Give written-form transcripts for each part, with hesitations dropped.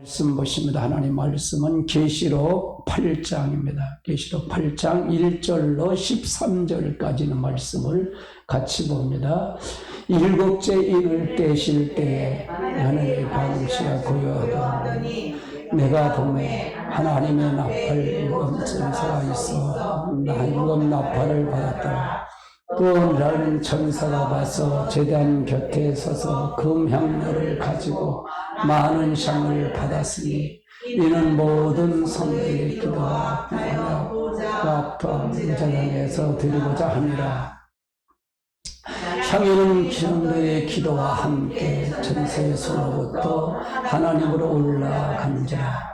말씀 보십니다. 하나님 말씀은 계시록 8장입니다. 계시록 8장 1절로 13절까지는 말씀을 같이 봅니다. 일곱째 인을 떼실 때에 하늘의 광시가 고요하더니 내가 봄에 하나님의 나팔 일곱 천사가 있어 일곱 나팔을 받았다. 또 나는 천사가 와서 제단 곁에 서서 금향로를 가지고 많은 향을 받았으니 이는 모든 성도의 기도와 제단에서 드리고자 함이라. 향유는 성도의 기도와 함께 천사의 손으로부터 하나님으로 올라간지라.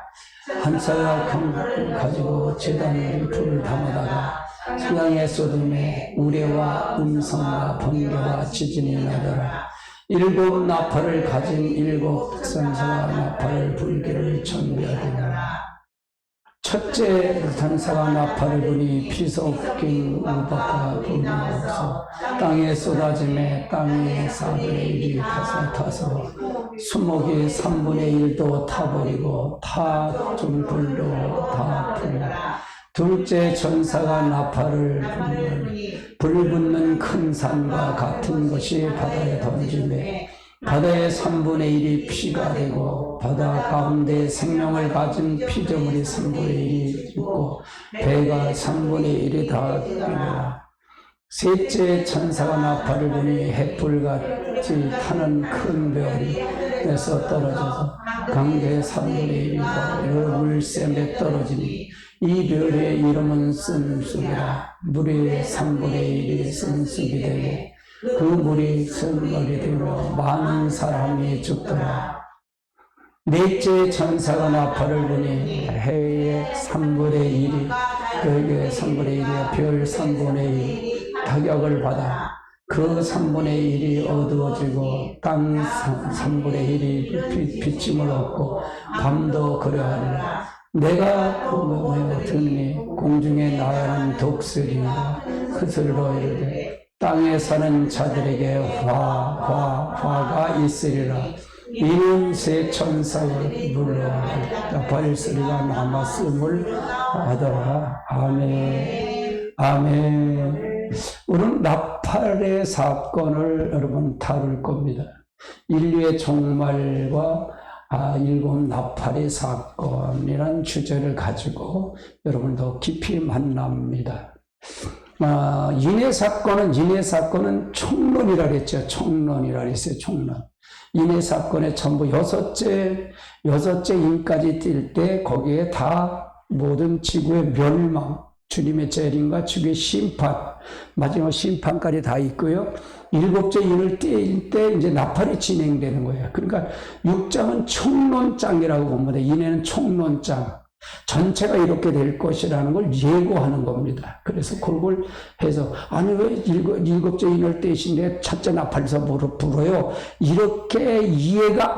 한 사가 금 가지고 제단에 불을 담아다가 서양의 소돔에 우레와 음성과 번개와 지진이 나더라. 일곱 나팔을 가진 일곱 천사가 나팔을 불기를 준비하더라. 첫째 천사가 나팔을 부니 피 섞인 우박과 불이 없어 땅에 쏟아짐에 땅의 4분의 1이 타서 수목이 3분의 1도 타버리고 타준 불도 다 풀려. 둘째 천사가 나팔을 부니 불 붙는 큰 산과 같은 것이 바다에 던지매 바다의 3분의 1이 피가 되고 바다 가운데 생명을 가진 피조물이 3분의 1이 있고 배가 3분의 1이 다 되리라. 셋째 천사가 나팔을 부니 햇불같이 타는 큰 별에서 떨어져서 강대의 3분의 1이고 물샘에 떨어지니 이 별의 이름은 쓴쑥이라. 물이 3분의 1이 쓴쑥이 되고 그 물이 쓴물이 되며 많은 사람이 죽더라. 넷째 천사가 나팔을 부니 해의 3분의 1이 그에게 3분의 1이야 별 3분의 1 타격을 받아 그 3분의 1이 어두워지고 땅 3분의 1이 비침을 얻고 밤도 그러하리라. 내가 보며 듣니 공중에 나가는 독수리가 그 소리로 이르되 땅에 사는 자들에게 화가 있으리라. 이는 새 천사의 불러 발소리가 남았음을 하더라. 아멘. 아멘. 오늘 나팔의 사건을 여러분 다룰 겁니다. 인류의 종말과 일곱 나팔의 사건이라는 주제를 가지고 여러분도 깊이 만납니다. 인해 사건은 총론이라 그랬죠. 총론이라 그랬어요. 총론. 인해 사건의 전부 여섯째 인까지 뛸 때 거기에 다 모든 지구의 멸망, 주님의 재림과 주님의 심판, 마지막 심판까지 다 있고요. 일곱째 인을 떼일 때 이제 나팔이 진행되는 거예요. 그러니까 6장은 총론장이라고 봅니다. 인해는 총론장. 전체가 이렇게 될 것이라는 걸 예고하는 겁니다. 그래서 그걸 해서 아니 왜 일곱째 인을 떼신데 첫째 나팔에서 불어요? 이렇게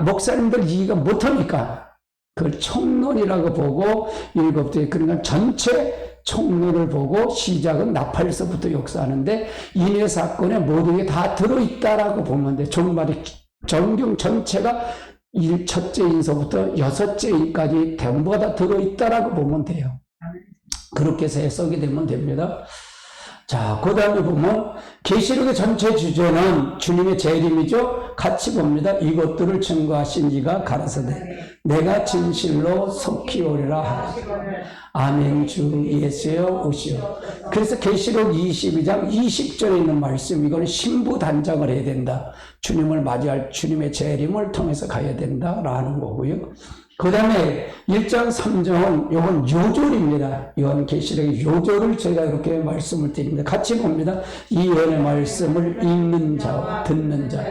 목사님들 이해가 못하니까 그걸 총론이라고 보고 일곱째 그러니까 전체 총론을 보고 시작은 나팔에서부터 역사하는데 인해 사건에 모든 게 다 들어있다라고 보면 돼. 정말이 정경 전체가 첫째 인서부터 여섯째 인까지 전부가 다 들어있다라고 보면 돼요. 그렇게 해서 해석이 되면 됩니다. 자, 그 다음에 보면 계시록의 전체 주제는 주님의 재림이죠. 같이 봅니다. 이것들을 증거하신 이가 가라사대 내가 진실로 속히 오리라 하라. 아멘. 주 예수여 오시오. 그래서 계시록 22장 20절에 있는 말씀, 이거는 신부 단장을 해야 된다. 주님을 맞이할 주님의 재림을 통해서 가야 된다라는 거고요. 그 다음에 1장 3절은 이건 요절입니다. 이건 계시록의 요절을 제가 이렇게 말씀을 드립니다. 같이 봅니다. 이 예언의 말씀을 읽는 자와 듣는 자,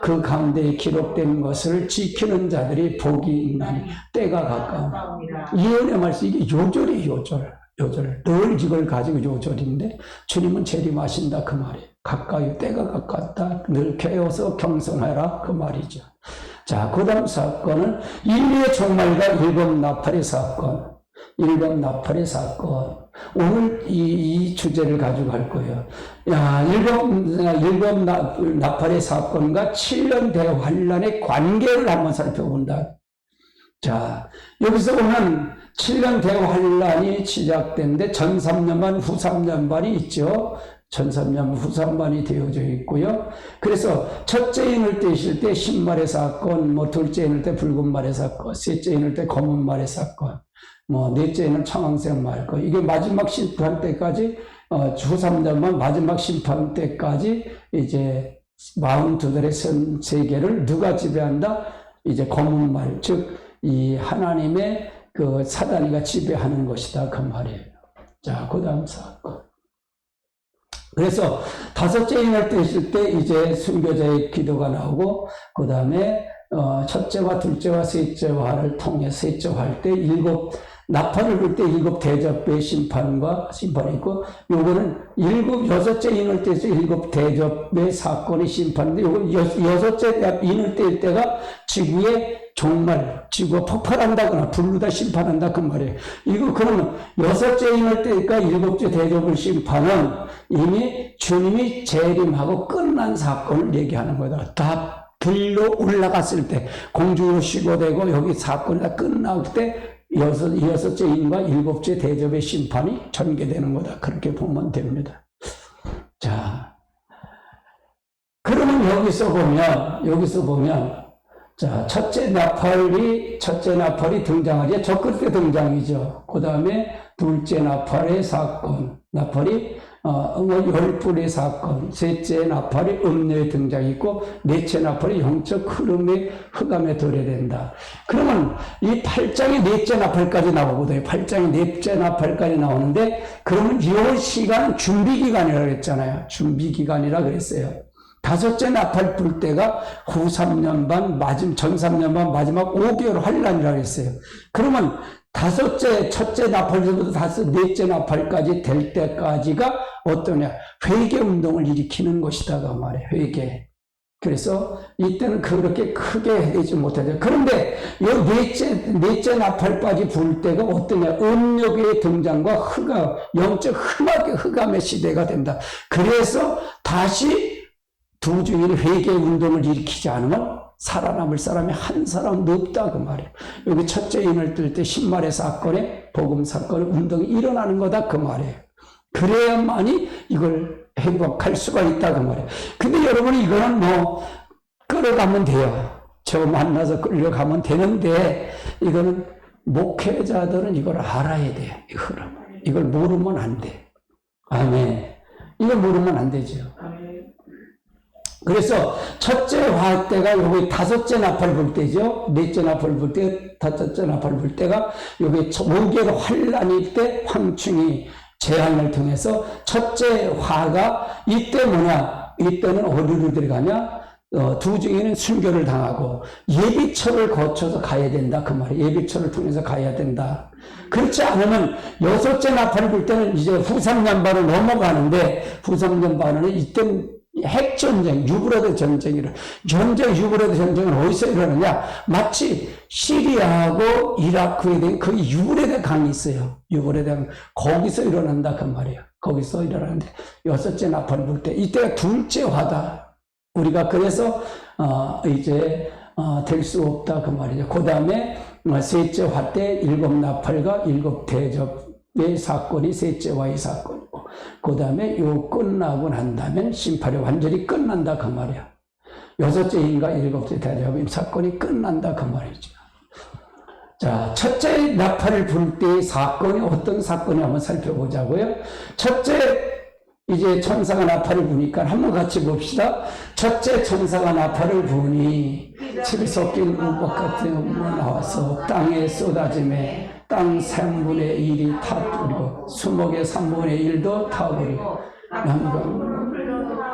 그 가운데 기록된 것을 지키는 자들이 복이 있나니 때가 가까워. 이 예언의 말씀, 이게 요절이에요. 요절. 늘 이걸 가지고 요절인데 주님은 재림하신다 그 말이에요. 가까이 때가 가깝다. 늘 깨어서 경성하라 그 말이죠. 자, 그 다음 사건은 인류의 종말과 일곱 나팔의 사건. 오늘 이 주제를 가지고 할 거예요. 일곱 나팔의 사건과 7년 대환란의 관계를 한번 살펴본다. 자, 여기서 보면 7년 대환란이 시작됐는데 전 3년반, 후 3년반이 있죠. 전 3년, 후 3년반이 되어져 있고요. 그래서 첫째 인을 떼실 때 흰말의 사건, 뭐 둘째 인을 때 붉은 말의 사건, 셋째 인을 때 검은 말의 사건, 뭐 넷째 인은 청황색 말 거. 이게 마지막 심판 때까지 후 3년반 마지막 심판 때까지 이제 42들의 세계를 누가 지배한다? 이제 검은 말, 즉 이 하나님의 그 사단이가 지배하는 것이다 그 말이에요. 자, 그 다음 사건. 그래서 다섯째 인을 떼실 때 이제 순교자의 기도가 나오고 그 다음에 첫째와 둘째와 셋째와를 통해 셋째와 할 때 나팔을 불 때 7 대접의 심판과 심판이 있고, 요거는 여섯째 인을 뗄 때 7 대접의 사건의 심판인데, 요거 여섯째 인을 뗄 때가 지구의 종말, 지구가 폭발한다거나 불르다 심판한다 그 말이에요. 이거 그러면 여섯째 인을 떼니까 7째 대접의 심판은 이미 주님이 재림하고 끝난 사건을 얘기하는 거다. 다 불로 올라갔을 때, 공중으로 시고되고 여기 사건이 다 끝날 때 여섯째 인과 7째 대접의 심판이 전개되는 거다. 그렇게 보면 됩니다. 자, 그러면 여기서 보면, 자, 첫째 나팔이 등장하지. 저 끝에 등장이죠. 그 다음에 둘째 나팔의 사건, 나팔이 10불의 사건, 셋째 나팔이 음료의 등장이 있고, 넷째 나팔이 영적 흐름의 흑암에 도래된다. 그러면 이 8장의 넷째 나팔까지 나오거든요. 8장의 넷째 나팔까지 나오는데, 그러면 이 시간은 준비기간이라고 그랬잖아요. 준비기간이라 그랬어요. 다섯째 나팔 불 때가 후 3년반, 전 3년반 마지막 5개월 환란이라고 했어요. 그러면 첫째 나팔부터 넷째 나팔까지 될 때까지가 어떠냐? 회개 운동을 일으키는 것이다. 그 말이에요. 회개. 그래서 이때는 그렇게 크게 되지 못하죠. 그런데 이 넷째 나팔까지 불 때가 어떠냐? 음욕의 등장과 영적 흑암의 시대가 된다. 그래서 다시 두 주인이 회개 운동을 일으키지 않으면 살아남을 사람이 한 사람도 없다 그 말이에요. 여기 첫째 인을 뜰 때 신말의 사건에 복음 사건 운동이 일어나는 거다 그 말이에요. 그래야만이 이걸 행복할 수가 있다 그 말이에요. 근데 여러분이 이거는 끌어가면 돼요. 저 만나서 끌려가면 되는데, 이거는 목회자들은 이걸 알아야 돼요. 이 흐름. 이걸 모르면 안 돼. 아멘. 이걸 모르면 안 되죠. 그래서 첫째 화 때가 여기 다섯째 나팔 불 때죠. 넷째 나팔 불 때, 다섯째 나팔 불 때가 여기 5개월 환란일 때 황충이 재앙을 통해서 첫째 화가 이때 이때는 어디로 들어가냐? 두 중에는 순교를 당하고 예비처를 거쳐서 가야 된다 그 말이에요. 예비처를 통해서 가야 된다. 그렇지 않으면 여섯째 나팔을 불 때는 이제 후 3년반으로 넘어가는데, 후 3년반은 이때는 핵전쟁, 유브라데 전쟁이라. 유브라데 전쟁은 어디서 일어나냐? 마치 시리아하고 이라크에 대한 그 유브라데 강이 있어요. 유브라데 강. 거기서 일어난다 그 말이에요. 거기서 일어나는데, 여섯째 나팔 불 때, 이때가 둘째 화다. 우리가 그래서 이제 될 수 없다 그 말이죠. 그 다음에 셋째 화 때 7 나팔과 7 대접의 사건이 셋째 화의 사건이고, 그 다음에 요 끝나고 난 다음에 심판이 완전히 끝난다 그 말이야. 여섯째 인과 7째 대접의 사건이 끝난다 그 말이죠. 자, 첫째 나팔을 불 때의 사건이 어떤 사건이 한번 살펴보자고요. 첫째, 이제 천사가 나팔을 부니까 한번 같이 봅시다. 첫째 천사가 나팔을 부니 칠 섞인 우박 같은 물이 나와서 땅에 쏟아짐에 땅 3분의 1이 타버리고 수목의 3분의 1도 타버리고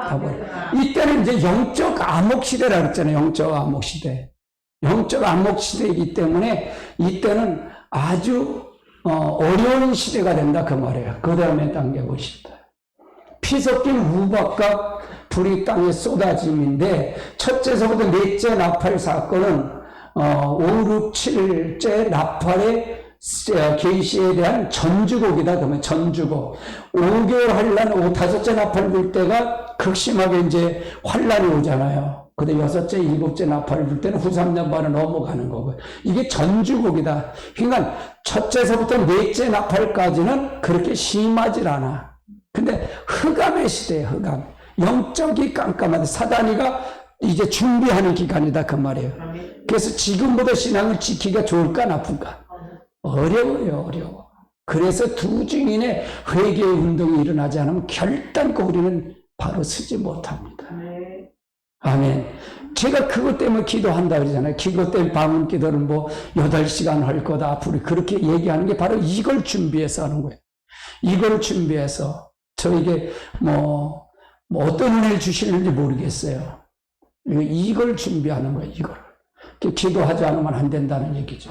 타버리고. 이때는 이제 영적 암흑시대라고 했잖아요. 영적 암흑시대. 영적 암흑시대이기 때문에 이때는 아주 어려운 시대가 된다 그 말이에요. 그 다음에 단계 보십시다. 피 섞인 우박과 불이 땅에 쏟아짐인데, 첫째서부터 넷째 나팔 사건은 5, 6, 7째 나팔의 계시에 대한 전주곡이다. 그러면 전주곡. 5개월 환란, 다섯째 나팔 불 때가 극심하게 이제 환란이 오잖아요. 근데 여섯째, 일곱째 나팔을 불 때는 후삼나팔을 넘어가는 거고요. 이게 전주곡이다. 그러니까 첫째서부터 넷째 나팔까지는 그렇게 심하질 않아. 근데 흑암의 시대에 흑암. 영적이 깜깜한데 사단이가 이제 준비하는 기간이다 그 말이에요. 그래서 지금보다 신앙을 지키기가 좋을까 나쁠까? 어려워요, 어려워. 그래서 두 증인의 회개 운동이 일어나지 않으면 결단코 우리는 바로 서지 못합니다. 아멘. 제가 그것 때문에 기도한다 그러잖아요. 그것 때문에 방언 기도를 8시간 할 거다 앞으로 그렇게 얘기하는 게 바로 이걸 준비해서 하는 거예요. 이걸 준비해서 저에게 어떤 은혜를 주시는지 모르겠어요. 이걸 준비하는 거예요. 이걸. 기도하지 않으면 안 된다는 얘기죠.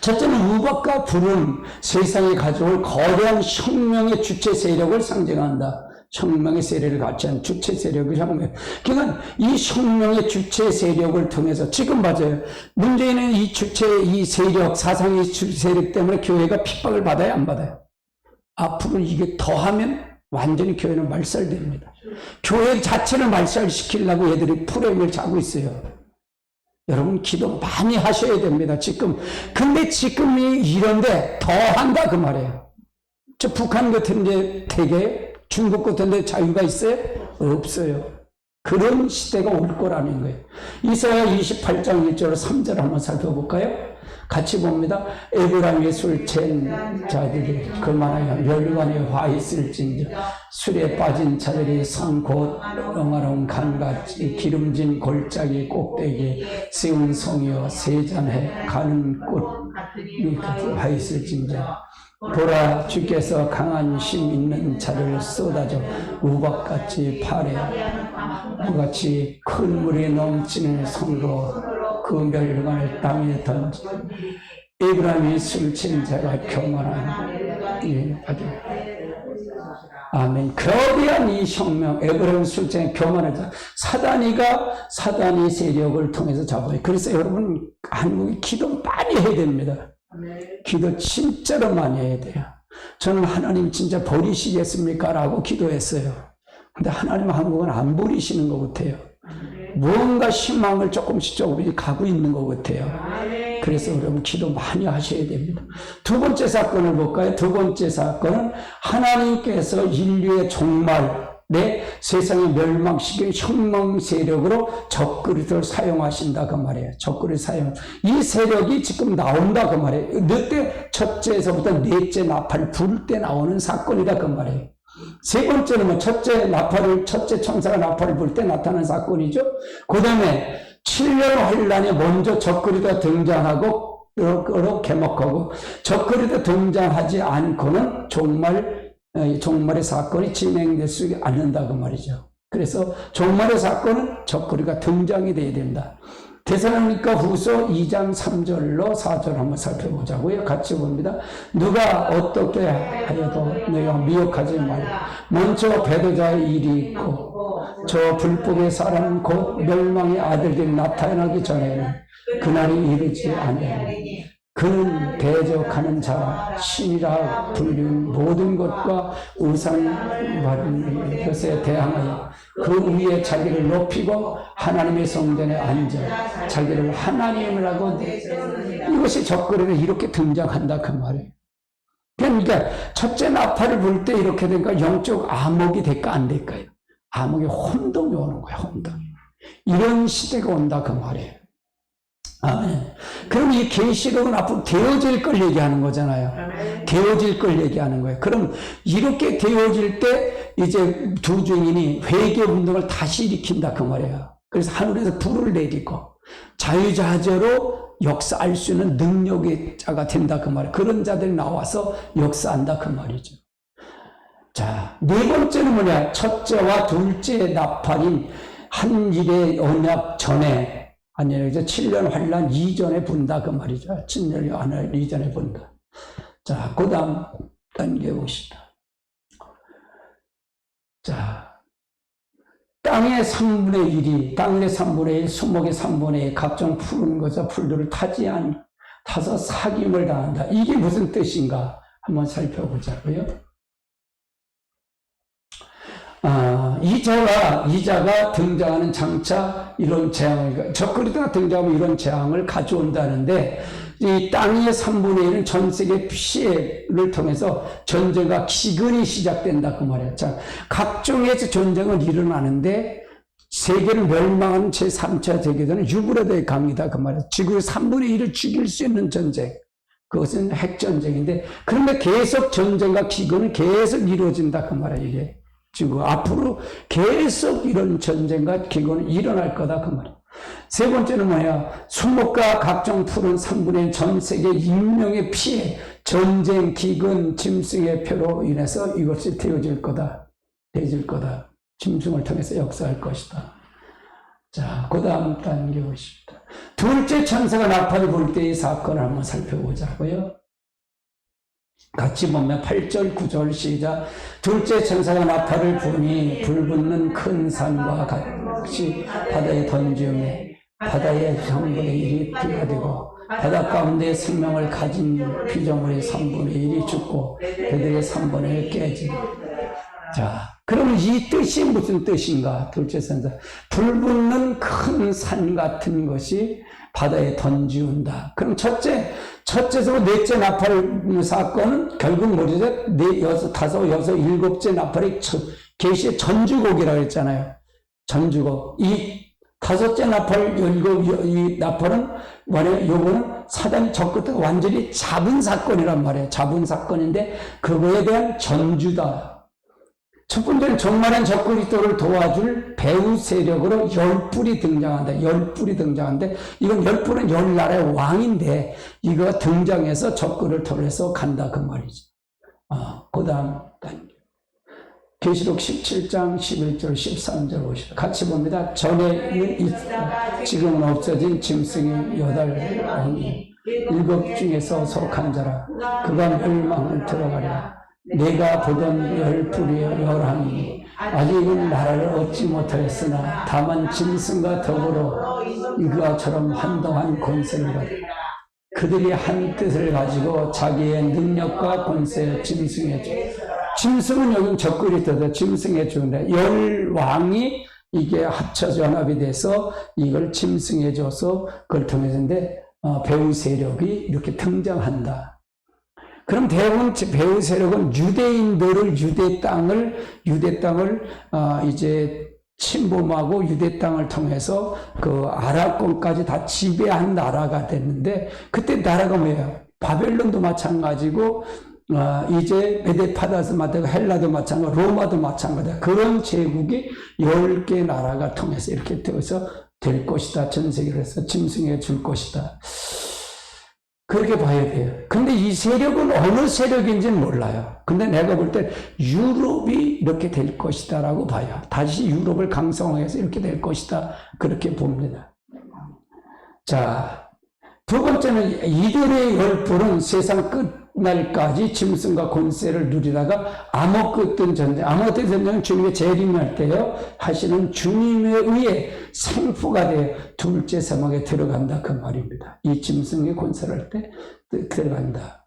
첫째는 우박과 불은 세상에 가져올 거대한 혁명의 주체 세력을 상징한다. 혁명의 세력을 같이 한 주체 세력의 혁명. 그러니까 이 혁명의 주체 세력을 통해서 지금 맞아요. 문제는 이 주체, 이 세력, 사상의 주체 세력 때문에 교회가 핍박을 받아요, 안 받아요? 앞으로 이게 더하면 완전히 교회는 말살됩니다. 교회 자체를 말살시키려고 애들이 프레임을 짜고 있어요. 여러분 기도 많이 하셔야 됩니다. 지금. 근데 지금이 이런데 더 한다 그 말이에요. 저 북한 같은데 되게 중국 같은데 자유가 있어요? 없어요. 그런 시대가 올 거라는 거예요. 이사야 28장 1절 3절 한번 살펴볼까요? 같이 봅니다. 에브라임의 술 취한 자들이 그만하여 멸관에 화 있을진저 술에 빠진 자들이 성 곧 영화로운 강같이 기름진 골짜기 꼭대기에 세운 성이여 세잔해 가는 꽃이 화 있을진저 보라 주께서 강한 힘 있는 자를 쏟아져 우박같이 팔에 우같이 큰 물이 넘치는 성으로 그 멸관을 땅에 던지 에브라임이 술 취한 자가 교만한 아멘. 거대한 이 혁명 에브라임 술 취한 교만한 자 사단이 세력을 통해서 잡아요. 그래서 여러분 한국이 기도 많이 해야 됩니다. 기도 진짜로 많이 해야 돼요. 저는 하나님 진짜 버리시겠습니까? 라고 기도했어요. 근데 하나님은 한국은 안 버리시는 것 같아요. 무언가 희망을 조금씩 가고 있는 것 같아요. 그래서 여러분 기도 많이 하셔야 됩니다. 두 번째 사건을 볼까요? 두 번째 사건은 하나님께서 인류의 종말에 세상에 멸망시킨 혁명 세력으로 적그리스도를 사용하신다 그 말이에요. 적그리스도 사용. 이 세력이 지금 나온다 그 말이에요. 넷째 첫째에서부터 넷째 나팔 불 때 나오는 사건이다 그 말이에요. 세 번째는 첫째 천사가 나팔을 불 때 나타난 사건이죠. 그 다음에 7년 환란에 먼저 적그리스도가 등장하고 개목하고 적그리스도 등장하지 않고는 종말의 사건이 진행되지 않는다고 말이죠. 그래서 종말의 사건은 적그리스도가 등장이 돼야 된다. 데살로니가 후서 2장 3절로 4절 한번 살펴보자고요. 같이 봅니다. 누가 어떻게 하여도 너희가 미혹하지 말고 먼저 배도자의 일이 있고 저 불법의 사람 곧 멸망의 아들들이 나타나기 전에는 그날이 이르지 않으니 그는 대적하는 자 신이라 불린 모든 것과 우상 받은 것에 대항하여 그 위에 자기를 높이고 하나님의 성전에 앉아 자기를 하나님이라고 이것이 적그리스도 이렇게 등장한다 그 말이에요. 그러니까 첫째 나팔을 불 때 이렇게 되니까 영적 암흑이 될까 안 될까요? 암흑의 혼동이 오는 거예요. 혼동이. 이런 시대가 온다 그 말이에요. 아멘. 그럼 이 계시록은 앞으로 되어질 걸 얘기하는 거잖아요. 되어질 걸 얘기하는 거예요. 그럼 이렇게 되어질 때 이제 두 증인이 회개 운동을 다시 일으킨다 그 말이에요. 그래서 하늘에서 불을 내리고 자유자재로 역사할 수 있는 능력의 자가 된다 그 말이에요. 그런 자들이 나와서 역사한다 그 말이죠. 자, 네 번째는 뭐냐? 첫째와 둘째 나팔인 한 일의 언약 전에 아니요, 이제 7년 환란 이전에 본다 그 말이죠. 7년 환란 이전에 본다. 자, 그 다음 당겨봅시다. 자, 땅의 3분의 1이, 땅의 3분의 1, 수목의 3분의 1, 각종 푸른 것과 풀들을 타서 사귐을 당한다. 이게 무슨 뜻인가? 한번 살펴보자고요. 이자가 등장하는 장차 이런 재앙을, 적그리스도가 등장하면 이런 재앙을 가져온다는데, 이 땅의 3분의 1은 전 세계 피해를 통해서 전쟁과 기근이 시작된다 그 말이야. 자, 각종의 전쟁은 일어나는데 세계를 멸망하는 제3차 세계대전은 유브라데의 강이다 그 말이야. 지구의 3분의 1을 죽일 수 있는 전쟁. 그것은 핵전쟁인데, 그런데 계속 전쟁과 기근은 계속 이루어진다 그 말이야. 이게 지금 앞으로 계속 이런 전쟁과 기근은 일어날 거다 그 말이야. 세 번째는 뭐야? 수목과 각종 풀은 3분의 1 전 세계 인명의 피해, 전쟁, 기근, 짐승의 표로 인해서 이것이 되어질 거다. 짐승을 통해서 역사할 것이다. 자, 그 다음 단계 보십시다. 둘째 천사가 나팔을 불 때의 사건을 한번 살펴보자고요. 같이 보면 8절, 9절 시작. 둘째 천사가 나팔을 부니 불붙는 큰 산과 같이 바다에 던지음에 바다의 3분의 1이 피가 되고 바다 가운데 생명을 가진 피조물의 3분의 1이 죽고 그들의 3분의 1 깨지고. 자, 그럼 이 뜻이 무슨 뜻인가? 둘째 천사. 불붙는 큰 산 같은 것이 바다에 던지운다. 그럼 첫째서 넷째 나팔 사건은 결국 뭐죠? 다섯, 여섯, 일곱째 나팔이 계시의 전주곡이라고 했잖아요. 전주곡. 이 다섯째 나팔, 이 나팔은 뭐냐? 요거는 사단이 적그리스도가 완전히 잡은 사건이란 말이에요. 잡은 사건인데 그거에 대한 전주다. 첫 번째는 종말한 적그리스도를 도와줄 배후 세력으로 10뿔이 등장한다. 10뿔이 등장하는데, 이건 10뿔은 10나라의 왕인데, 이거 등장해서 적그를 통해서 간다. 그 말이죠. 그 다음 단계. 계시록 17장 11절 13절 보시죠. 같이 봅니다. 전에는 있다. 지금은 없어진 짐승의 8왕이 7 중에서 속한 자라. 그가 멸망을 들어가리라. 내가 보던 10뿔의 11이 아직은 나라를 얻지 못하였으나 다만 짐승과 더불어 이가처럼 한동안 권세를 가지고 그들이 한 뜻을 가지고 자기의 능력과 권세에 짐승에 주. 짐승은 여기 적그리스도다. 짐승에 주는데 10왕이 이게 합쳐져 연합이 돼서 이걸 짐승에 줘서 그걸 통해서인데 배후 세력이 이렇게 등장한다. 그럼 대부분 배후 세력은 유대인들을 유대 땅을 이제 침범하고 유대 땅을 통해서 그 아랍권까지 다 지배한 나라가 됐는데, 그때 나라가 뭐예요? 바벨론도 마찬가지고 이제 메데파다스 마찬가지고 헬라도 마찬가지고 로마도 마찬가지다. 그런 제국이 10개 나라가 통해서 이렇게 되어서 될 것이다. 전 세계를 해서 짐승에 줄 것이다. 그렇게 봐야 돼요. 근데 이 세력은 어느 세력인지는 몰라요. 근데 내가 볼 때 유럽이 이렇게 될 것이다 라고 봐요. 다시 유럽을 강성해서 이렇게 될 것이다. 그렇게 봅니다. 자, 두 번째는 이들의 10뿔은 세상 끝날까지 짐승과 권세를 누리다가 아모그던 전쟁, 아모그던 전쟁은 주님의 재림할 때요 하시는 주님에 의해 생포가 되어 둘째 사막에 들어간다 그 말입니다. 이 짐승의 권세를 할 때 들어간다.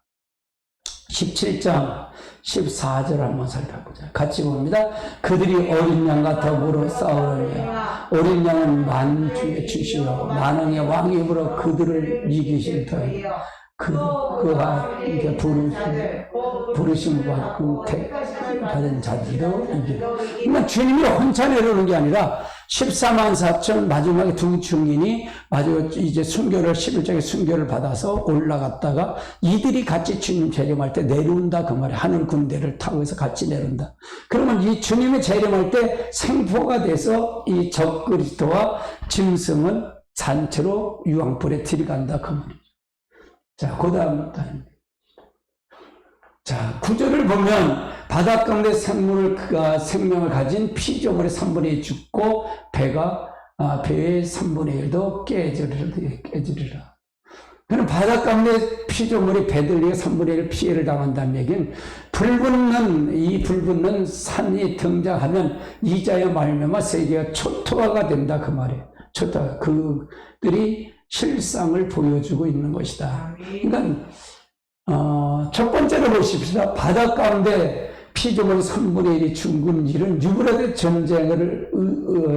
17장 14절 한번 살펴보자. 같이 봅니다. 그들이 어린 양과 더불어 싸우느냐. 어린 양은 만주의 주시오 만왕의 왕이 입으로 그들을 이기실 터이요. 그가 이제 부르심 받고 택받은 자들도 이기리. 그러니까 주님이 혼자 내려오는 게 아니라 14만 4천 마지막에 두 증인이 마지막 이제 순교를 11장에 순교를 받아서 올라갔다가 이들이 같이 주님 재림할 때 내려온다 그 말이에요. 하늘 군대를 타고 해서 같이 내려온다. 그러면 이 주님의 재림할 때 생포가 돼서 이 적그리스도와 짐승은 산채로 유황불에 들어간다 그 말이에요. 자, 그 다음 자, 구절을 보면 바다 가운데 생명을 가진 피조물의 3분의 1 죽고 배의 3분의 1도 깨지리라. 그럼 바다 가운데 피조물이 배들리에 3분의 1 피해를 당한다는 얘기는 불붙는 산이 등장하면 이자여 말미암아 세계가 초토화가 된다 그 말이에요. 초토화. 그들이 실상을 보여주고 있는 것이다. 그러니까 첫 번째로 보십시다. 바다 가운데 피조물 3분의 1이 죽은 일은 유브라데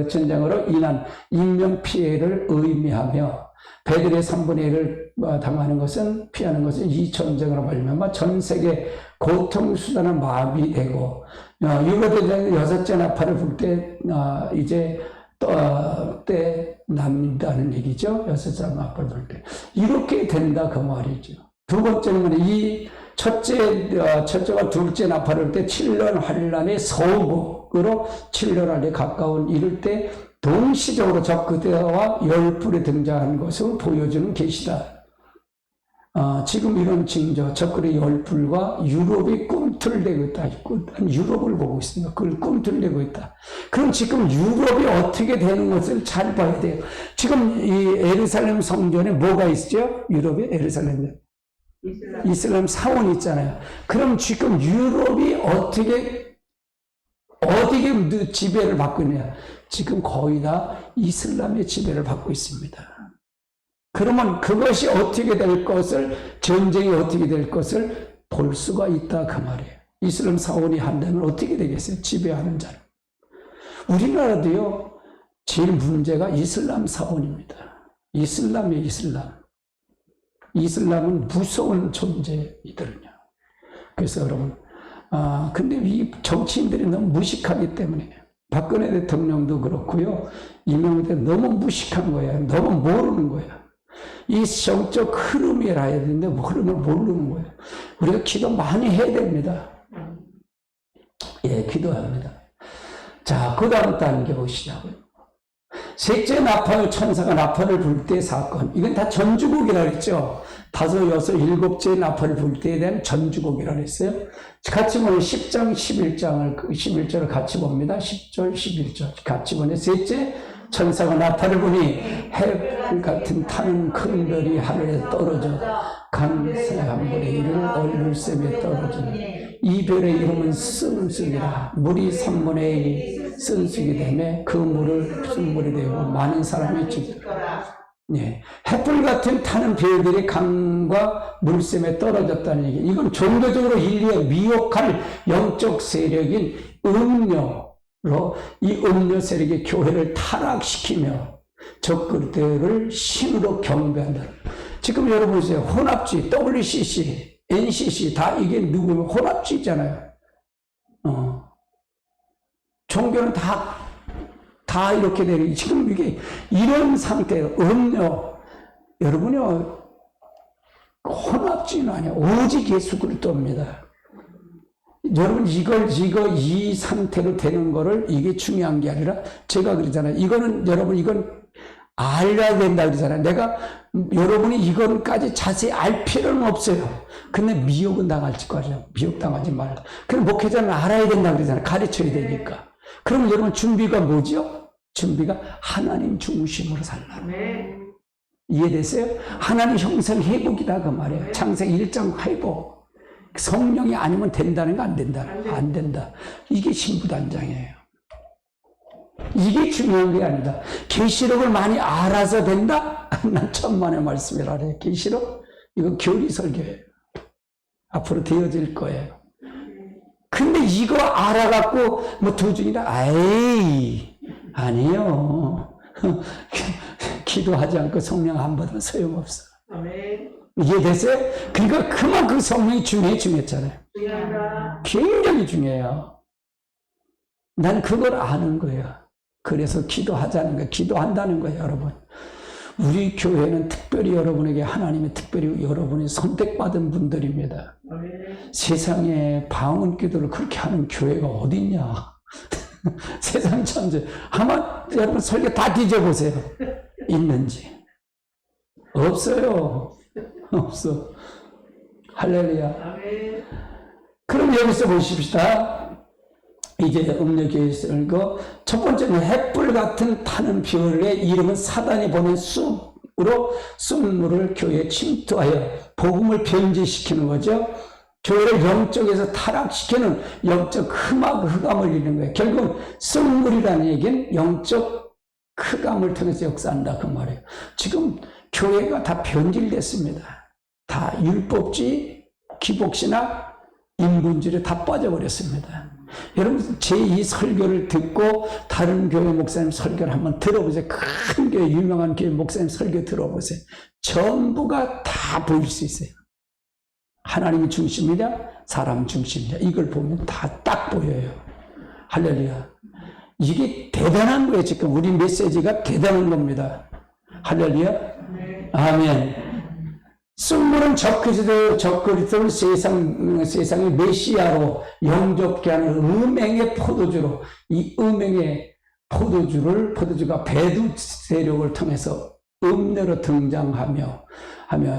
전쟁으로 인한 인명피해를 의미하며 배들의 3분의 1을 당하는 것은 피하는 것은 이 전쟁으로 말미암아 전 세계 고통수단은 마비되고 유브라데 여섯째 나팔을 불 때 이제 때 남는다는 얘기죠. 여섯째 나팔을 불 때 이렇게 된다 그 말이죠. 두 번째는 이 첫째와 둘째 나팔을 때 7년 환란의 서국으로 7년 안에 가까운 이럴 때 동시적으로 적 그대와 열불이 등장하는 것을 보여주는 계시다. 지금 이런 징조, 적그리 열불과 유럽이 꿈틀대고 있다. 유럽을 보고 있습니다. 그걸 꿈틀대고 있다. 그럼 지금 유럽이 어떻게 되는 것을 잘 봐야 돼요. 지금 이 예루살렘 성전에 뭐가 있죠? 유럽에 예루살렘에. 이슬람 사원이 있잖아요. 그럼 지금 유럽이 어디게 지배를 받고 있느냐? 지금 거의 다 이슬람의 지배를 받고 있습니다. 그러면 그것이 어떻게 될 것을, 전쟁이 어떻게 될 것을 볼 수가 있다 그 말이에요. 이슬람 사원이 한다면 어떻게 되겠어요? 지배하는 자는. 우리나라도요, 제일 문제가 이슬람 사원입니다. 이슬람이에요, 이슬람. 이슬람은 무서운 존재이거든요. 그래서 여러분, 근데 이 정치인들이 너무 무식하기 때문에 박근혜 대통령도 그렇고요, 이명박 대통령 너무 무식한 거예요. 너무 모르는 거예요. 이 정적 흐름이라 해야 되는데 흐름을 모르는 거예요. 우리가 기도 많이 해야 됩니다. 예, 기도합니다. 자, 그 다음 단계 보시자고요. 셋째 나팔, 천사가 나팔을 불 때 사건. 이건 다 전주곡이라 그랬죠. 5, 6, 7째 나팔을 불 때에 대한 전주곡이라 그랬어요. 같이 보면 10장, 11절을 같이 봅니다. 10절, 11절. 같이 보면 셋째 천사가 나팔을 부니 해 같은 타는 큰 별이 하늘에 떨어져 강세 한 분의 1을 얼굴샘에 떨어지는 이 별의 이름은 쓴쑥이라. 물이 3분의 1이 쓴쑥이 되며 그 물을 순물이 되고 많은 사람이 죽더라. 예. 햇불 같은 타는 별들이 강과 물샘에 떨어졌다는 얘기. 이건 종교적으로 인류의 미혹할 영적 세력인 음료로 이 음료 세력의 교회를 타락시키며 적그들을 신으로 경배한다. 지금 여러분 보세요. 혼합주의, WCC, NCC 다 이게 누구면 혼합주의잖아요. 종교는 다 이렇게 되는, 지금 이게 이런 상태예요. 여러분요, 혼합주의는 아니에요. 오직 예수 그리스도입니다. 여러분, 이 상태로 되는 거를, 이게 중요한 게 아니라, 제가 그러잖아요. 이건 알아야 된다 그러잖아요. 여러분이 이건까지 자세히 알 필요는 없어요. 근데 미혹은 당할지 거죠. 미혹당하지 말라. 그럼 목회자는 알아야 된다 그러잖아요. 가르쳐야 되니까. 그럼 여러분 준비가 뭐죠? 준비가 하나님 중심으로 살라. 이해되세요? 하나님 형상 회복이다 그 말이에요. 창세기 1장 회복. 성령이 아니면 된다는 거 안 된다. 안 된다. 이게 신부단장이에요. 이게 중요한 게 아니다. 계시록을 많이 알아서 된다? 난 천만의 말씀이라 그래요. 계시록? 이거 교리 설교예요. 앞으로 되어질 거예요. 근데 이거 알아갖고 뭐 도중이다? 아니에요. 기도하지 않고 성령 안 받으면 소용없어. 이해됐어요? 그러니까 그만큼 성령이 중요했잖아요. 굉장히 중요해요. 난 그걸 아는 거예요. 그래서 기도하자는 거예요. 기도한다는 거예요, 여러분. 우리 교회는 특별히 여러분에게 하나님이 특별히 여러분이 선택받은 분들입니다. 세상에 방언 기도를 그렇게 하는 교회가 어디 있냐. 세상 천재. 아마 여러분 설교 다 뒤져보세요. 있는지. 없어요. 없어. 할렐루야. 그럼 여기서 보십시다. 이제 음료교회 설교. 첫 번째는 햇불 같은 타는 별의 이름은 사단이 보낸 쑥으로 쑥물을 교회에 침투하여 복음을 변질시키는 거죠. 교회를 영적에서 타락시키는 영적 흑암을 이루는 거예요. 결국 쑥물이라는 얘기는 영적 흑암을 통해서 역사한다 그 말이에요. 지금 교회가 다 변질됐습니다. 다 율법주의, 기복신학, 인본주의에 다 빠져버렸습니다. 여러분, 제 이 설교를 듣고 다른 교회 목사님 설교를 한번 들어보세요. 큰 교회, 유명한 교회 목사님 설교 들어보세요. 전부가 다 보일 수 있어요. 하나님이 중심이냐, 사람 중심이냐, 이걸 보면 다 딱 보여요. 할렐루야. 이게 대단한 거예요. 지금 우리 메시지가 대단한 겁니다. 할렐루야. 아멘. 쑥물은 적그리스도를 세상의 메시아로 영접케 하는 음행의 포도주로, 이 음행의 포도주가 배두 세력을 통해서 음료로 등장하며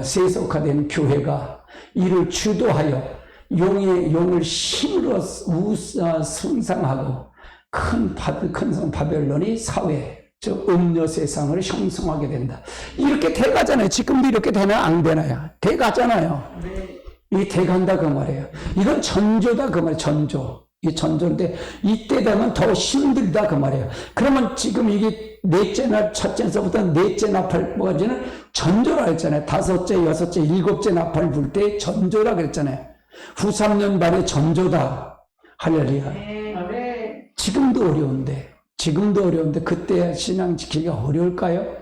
세속화된 교회가 이를 주도하여 용을 힘으로 숭상하고 큰 성 바벨론이 사회, 즉 음료 세상을 형성하게 된다. 이렇게 돼가잖아요. 지금도 이렇게 되나 안 되나요? 돼가잖아요. 이 돼간다 그 말이에요. 이건 전조다 그 말이에요. 전조. 이 전조인데 이때 되면 더 힘들다 그 말이에요. 그러면 지금 이게 첫째서부터 넷째 나팔까지는 전조라 했잖아요. 다섯째, 여섯째, 일곱째 나팔 불 때 전조라 그랬잖아요. 후 3년 반의 전조다. 할렐루야. 지금도 어려운데 그때 신앙 지키기가 어려울까요?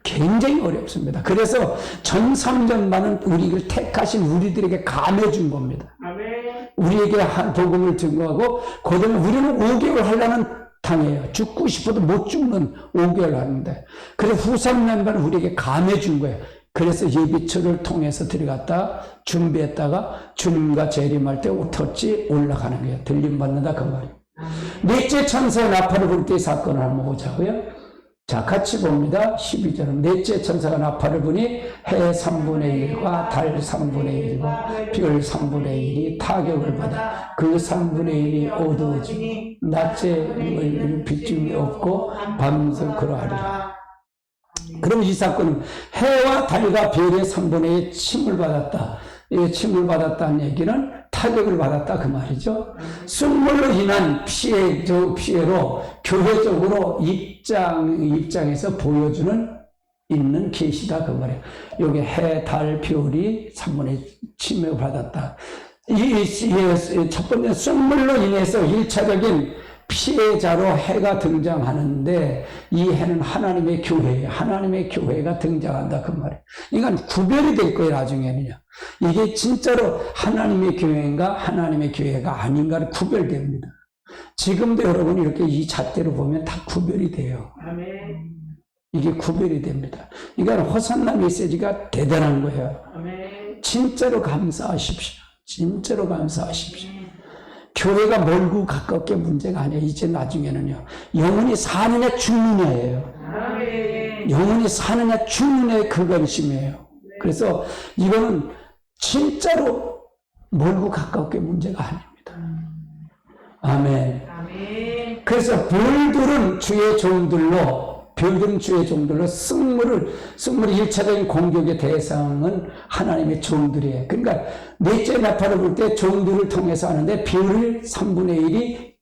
굉장히 어렵습니다. 그래서 전 3년 반은 우리를 택하신 우리들에게 감해준 겁니다. 우리에게 한 복음을 증거하고 그다음에 우리는 5개월 하려는 당해요. 죽고 싶어도 못 죽는 5개월 하는데 그래서 후 3년 반은 우리에게 감해준 거예요. 그래서 예비처를 통해서 들어갔다 준비했다가 주님과 재림할 때 어떻지 올라가는 거예요. 들림받는다 그 말이에요. 넷째 천사의 나팔을 불 때의 사건을 한번 보자고요. 자, 같이 봅니다. 12절은 넷째 천사가 나팔을 부니 해 3분의 1과 달 3분의 1과 별 3분의 1이 타격을 받아 그 3분의 1이 어두워지고 낮에 비춤이 없고 밤새 그러하리라. 그럼 이 사건은 해와 달과 별의 3분의 1 침을 받았다. 이 침을 받았다는 얘기는 타격을 받았다 그 말이죠. 쑥물로 인한 피해로 교회적으로 입장에서 보여주는 있는 계시다 그 말이에요. 여기 해, 달, 별이 3분의 1 침을 받았다. 첫 번째 쑥물로 인해서 1차적인 피해자로 해가 등장하는데 이 해는 하나님의 교회예요. 하나님의 교회가 등장한다 그 말이에요. 그러니까 구별이 될 거예요 나중에는요. 이게 진짜로 하나님의 교회인가 하나님의 교회가 아닌가를 구별됩니다. 지금도 여러분 이렇게 이 잣대로 보면 다 구별이 돼요. 이게 구별이 됩니다. 그러니까 호산나 메시지가 대단한 거예요. 진짜로 감사하십시오. 진짜로 감사하십시오. 교회가 멀고 가깝게 문제가 아니에요. 이제 나중에는요. 영혼이 사느냐 죽느냐예요. 영혼이 사느냐 죽느냐의 그관심이에요. 그래서 이거는 진짜로 멀고 가깝게 문제가 아닙니다. 아멘. 그래서 별들은 주의 종들로 쑥물이 1차적인 공격의 대상은 하나님의 종들이에요. 그러니까 넷째 나팔을 불 때 종들을 통해서 하는데 별을 3분의 1이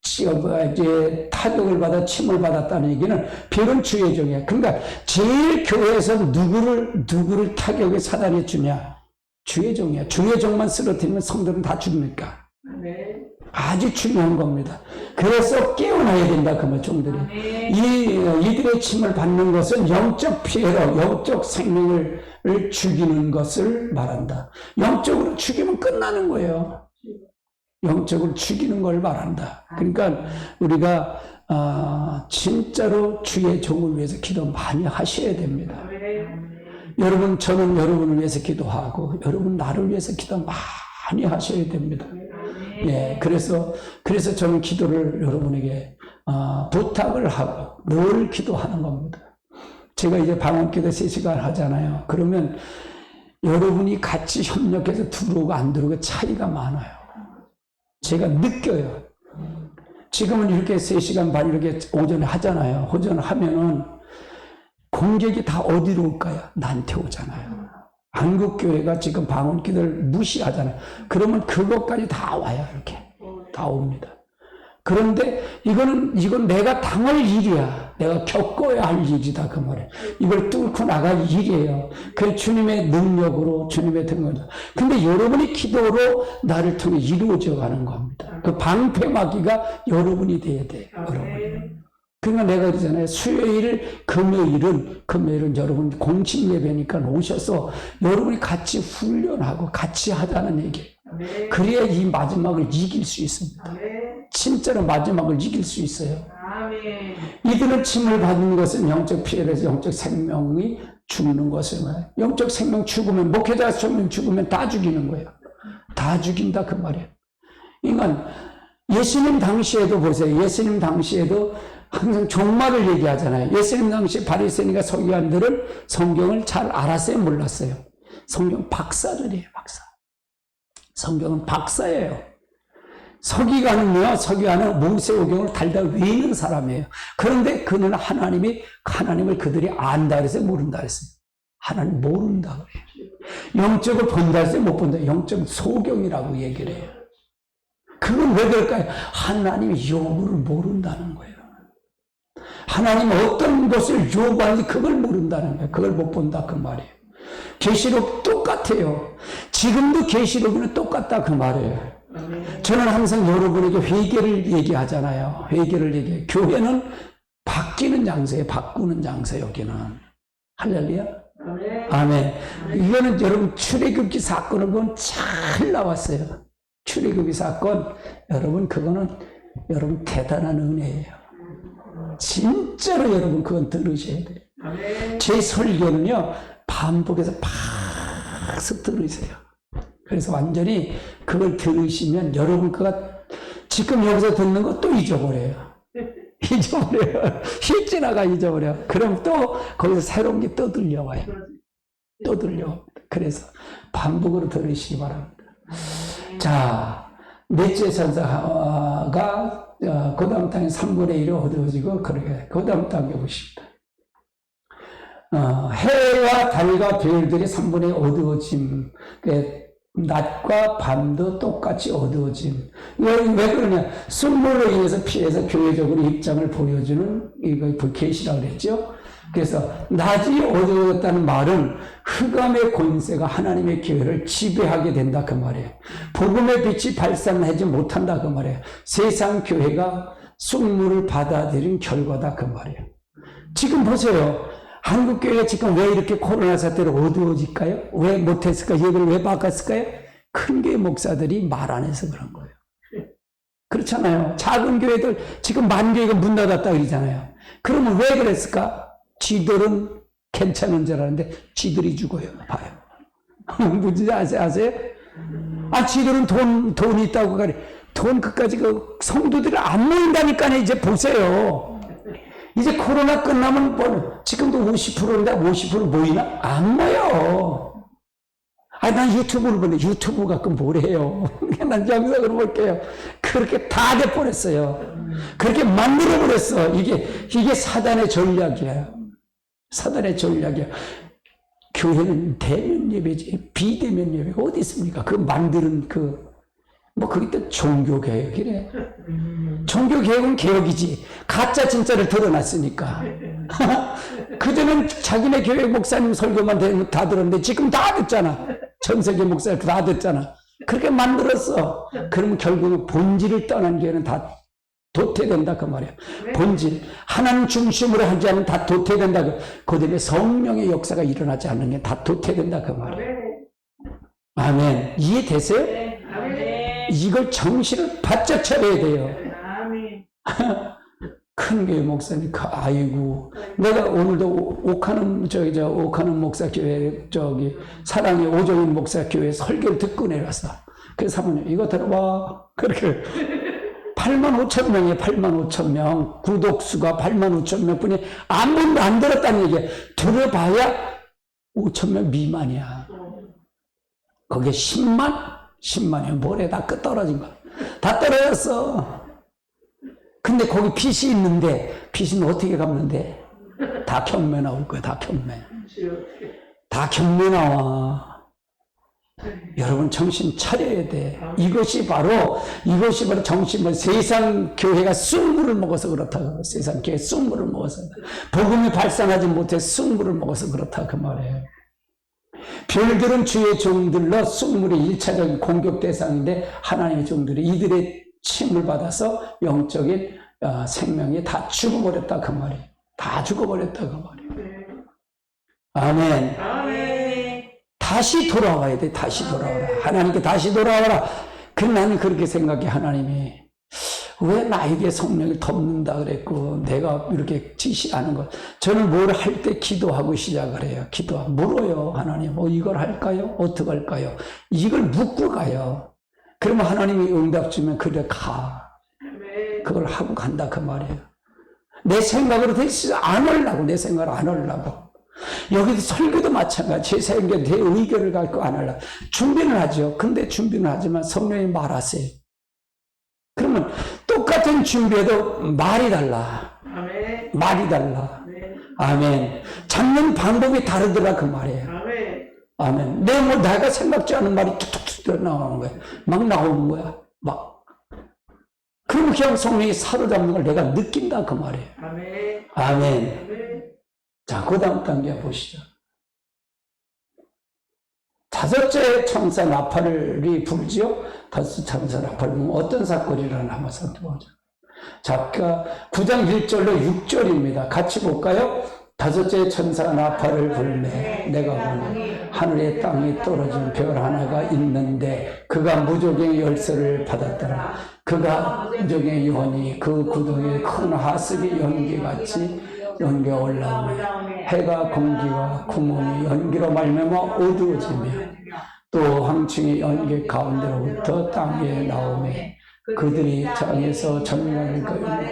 이제 타격을 받아 침을 받았다는 얘기는 별은 주의 종이에요. 그러니까 제일 교회에서 누구를 타격에 사단이 주냐? 주의 종이야. 주의 종만 쓰러뜨리면 성도는 다 죽습니까? 아주 중요한 겁니다. 그래서 깨어나야 된다 그 말 종들이. 이들의 침을 받는 것은 영적 피해로 영적 생명을 죽이는 것을 말한다. 영적으로 죽이면 끝나는 거예요. 영적으로 죽이는 걸 말한다. 그러니까 우리가 진짜로 주의 종을 위해서 기도 많이 하셔야 됩니다. 여러분, 저는 여러분을 위해서 기도하고 여러분 나를 위해서 기도 많이 하셔야 됩니다. 예, 그래서 저는 기도를 여러분에게 부탁을 하고 늘 기도하는 겁니다. 제가 이제 방언기도 3시간 하잖아요. 그러면 여러분이 같이 협력해서 들어오고 안 들어오고 차이가 많아요. 제가 느껴요. 지금은 이렇게 3시간 반 이렇게 오전에 하잖아요. 오전에 하면은 공격이 다 어디로 올까요? 나한테 오잖아요. 한국교회가 지금 방언기도를 무시하잖아요. 그러면 그것까지 다 와요. 이렇게 다 옵니다. 그런데 이건 내가 당할 일이야. 내가 겪어야 할 일이다. 그 말이에요. 이걸 뚫고 나갈 일이에요. 그 주님의 능력으로, 주님의 등을. 근데 여러분이 기도로 나를 통해 이루어져 가는 겁니다. 그 방패막이가 여러분이 돼야 돼요. 여러분. 그러니까 내가 그러잖아요. 수요일, 금요일은 여러분 공식 예배니까 오셔서 여러분이 같이 훈련하고 같이 하자는 얘기예요. 그래야 이 마지막을 이길 수 있습니다. 진짜로 마지막을 이길 수 있어요. 이들은 침을 받는 것은 영적 피해에서 영적 생명이 죽는 것을 말해요. 영적 생명 죽으면, 목회자 생명 죽으면 다 죽이는 거예요. 다 죽인다 그 말이에요. 그러니까 예수님 당시에도 보세요. 예수님 당시에도 항상 종말을 얘기하잖아요. 예수님 당시 바리새인과 서기관들은 성경을 잘 알았어요, 몰랐어요? 성경 박사들이에요, 박사. 성경은 박사예요. 서기관은 모세오경을 달달 외우는 사람이에요. 그런데 그는 하나님을 그들이 안다 그랬어요, 모른다 그랬어요? 하나님 모른다 그래요. 영적을 본다 그랬어요, 못 본다. 영적 소경이라고 얘기를 해요. 그건 왜 그럴까요? 하나님이 요구를 모른다는 거예요. 하나님 어떤 것을 요구하는지 그걸 모른다는 거예요. 그걸 못 본다 그 말이에요. 계시록 똑같아요. 지금도 계시록은 똑같다 그 말이에요. 저는 항상 여러분에게 회개를 얘기하잖아요. 회개를 얘기해요. 교회는 바뀌는 장소예요. 바꾸는 장소 여기는. 할렐루야. 아멘. 이거는 여러분 출애굽기 사건을 보면 잘 나왔어요. 출애굽기 사건 여러분 그거는 여러분 대단한 은혜예요. 진짜로 여러분 그건 들으셔야 돼요. 제 설교는요 반복해서 팍 들으세요. 그래서 완전히 그걸 들으시면 여러분 그가 지금 여기서 듣는 거 또 잊어버려요. 휙 지나가 잊어버려요. 그럼 또 거기서 새로운 게 또 들려와요. 또 들려. 그래서 반복으로 들으시기 바랍니다. 자, 넷째 천사가 그 다음 땅에 3분의 1을 얻어지고 그러게 그 다음 땅에 보십니다. 해와 달과 별들이 3분의 1 얻어짐. 낮과 밤도 똑같이 얻어짐. 왜 그러냐? 순물로 인해서 피해서 교회적으로 입장을 보여주는 이거 계시라고 그랬죠. 그래서 낮이 어두워졌다는 말은 흑암의 권세가 하나님의 교회를 지배하게 된다 그 말이에요. 복음의 빛이 발산하지 못한다 그 말이에요. 세상 교회가 순물을 받아들인 결과다 그 말이에요. 지금 보세요. 한국 교회가 지금 왜 이렇게 코로나 사태로 어두워질까요? 왜 못했을까? 얘기를 왜 바꿨을까요? 큰 교회 목사들이 말 안 해서 그런 거예요. 그렇잖아요. 작은 교회들 지금 만 교회가 문 닫았다 그러잖아요. 그러면 왜 그랬을까? 지들은 괜찮은 줄 알았는데 지들이 죽어요. 봐요. 뭔지 아세요? 아, 지들은 돈 있다고 가래. 돈 그까지 그 성도들을 안 모인다니까 이제 보세요. 이제 코로나 끝나면 뭐 지금도 50%인데 50% 모이나? 안 모여. 아, 난 유튜브를 보네. 유튜브 갖고 뭘 해요. 난 영상으로 볼게요. 그렇게 다 돼버렸어요. 그렇게 만들어버렸어. 이게 사단의 전략이야. 사단의 전략이야. 교회는 대면 예배지 비대면 예배가 어디 있습니까? 그 만드는 그게 또 종교개혁이래. 종교개혁은 개혁이지. 가짜 진짜를 드러났으니까. 그전엔 자기네 교회 목사님 설교만 다 들었는데 지금 다 듣잖아. 전 세계 목사님 다 듣잖아. 그렇게 만들었어. 그러면 결국은 본질을 떠난 교회는 다 도태된다 그 말이야. 본질. 하나님 중심으로 하지 않으면 다 도태된다. 그 다음에 성령의 역사가 일어나지 않는 게 다 도태된다 그 말이야. 아멘. 이해되세요? 이걸 정신을 바짝 차려야 돼요. 큰 교회 목사님, 아이고. 내가 오늘도 오카는 목사 교회, 사랑의 오정인 목사 교회 설교를 듣고 내려왔어. 그래서 사모님, 이거 들어봐. 그렇게. 85,000명이에요, 85,000명. 구독수가 85,000명 뿐이 아무도 안 들었다는 얘기야. 들어봐야 5,000명 미만이야. 거기에 10만이면 모래 다 떨어진 거야. 다 떨어졌어. 근데 거기 빛이 있는데, 빛은 어떻게 갚는데? 다 경매 나올 거야, 다 경매. 다 경매 나와. 여러분 정신 차려야 돼. 이것이 바로 정신, 세상 교회가 쑥물을 먹어서 그렇다고. 세상 교회 쑥물을 먹어서. 복음이 발산하지 못해 쑥물을 먹어서 그렇다 그 말이에요. 별들은 주의 종들로 쑥물이 1차적인 공격 대상인데 하나님의 종들이 이들의 침을 받아서 영적인 생명이 다 죽어버렸다 그 말이에요. 다 죽어버렸다 그 말이에요. 아멘. 아멘. 다시 돌아와야 돼. 다시 돌아와라. 하나님께 다시 돌아와라. 나는 그렇게 생각해. 하나님이 왜 나에게 성령을 덮는다 그랬고 내가 이렇게 지시하는 것. 저는 뭘 할 때 기도하고 시작을 해요. 물어요. 하나님 이걸 할까요? 어떻게 할까요? 이걸 묻고 가요. 그러면 하나님이 응답 주면 그래 가. 그걸 하고 간다 그 말이에요. 내 생각으로 안 하려고. 내 생각을 안 하려고. 여기도 설교도 마찬가지. 제 생각, 내 의견을 갖고 안 하려고. 준비는 하죠. 근데 준비는 하지만 성령이 말하세요. 그러면 똑같은 준비해도 말이 달라. 아멘. 말이 달라. 네. 아멘. 잡는 방법이 다르더라 그 말이에요. 아멘. 아멘. 내가 생각지 않은 말이 툭툭툭 나오는 거야. 막 나오는 거야. 막. 그러면 그냥 성령이 사로잡는 걸 내가 느낀다 그 말이에요. 아멘. 아멘. 아멘. 자, 그 다음 단계 보시죠. 다섯째 천사 나팔이 불지요. 다섯째 천사 나팔 불면 어떤 사건이 일어나 한번 살펴보죠. 자, 9장 1절로 6절입니다. 같이 볼까요? 다섯째 천사가 나팔을 불매 내가 보니 하늘에 땅에 떨어진 별 하나가 있는데 그가 무적의 열쇠를 받았더라. 그가 무적의 요한이 그 구덩이에 큰 하습의 연기같이 연기가 올라오며 해가 공기와 구멍이 연기로 말미암아 어두워지며 또 황충이 연기 가운데로부터 땅에 나오며 그들이 땅에서 전갈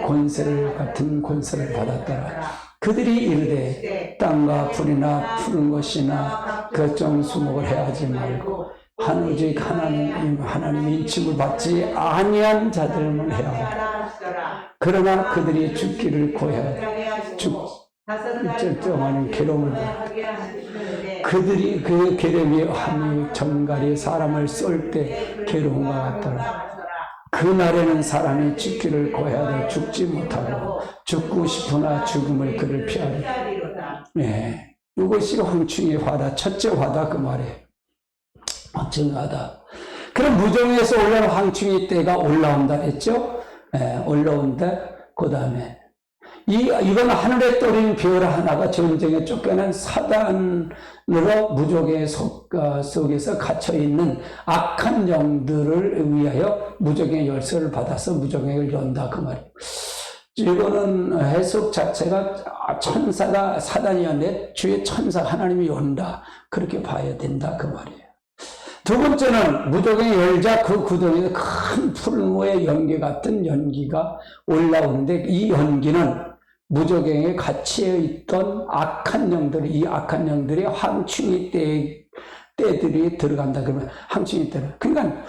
권세를 같은 권세를 받았더라. 그들이 이르되 땅과 불이나 푸른 것이나 각종 수목을 해하지 말고 오직 하나님의 인침을 받지 아니한 자들만 해야 하라. 그러나 그들이 죽기를 고해하되 적정하는 괴로움을 그들이 그 괴로움이 함이 정갈이 사람을 쏠 때 괴로움과 같더라. 그날에는 사람이 죽기를 고해하되 죽지 못하고 죽고 싶으나 죽음을 그를 피하리라. 네, 이것이 황충의 화다. 첫째 화다 그 말이에요. 황충하다. 그럼 무정에서 올라온 황충의 때가 올라온다 했죠? 네, 올라온다. 그 다음에 이건 하늘에 떠오르는 별 하나가 전쟁에 쫓겨난 사단으로 무적의 속에서 갇혀있는 악한 영들을 위하여 무적의 열쇠를 받아서 무적을 연다 그 말이에요. 이거는 해석 자체가 천사가 사단이었는데 주의 천사 하나님이 연다 그렇게 봐야 된다 그 말이에요. 두 번째는 무적의 열자 그 구덩이에 큰 풀무의 연기 같은 연기가 올라오는데 이 연기는 무적행에 갇혀 있던 악한 영들이 이 악한 영들이 황충이 때들이 들어간다 그러면 황충이 때는 그러니까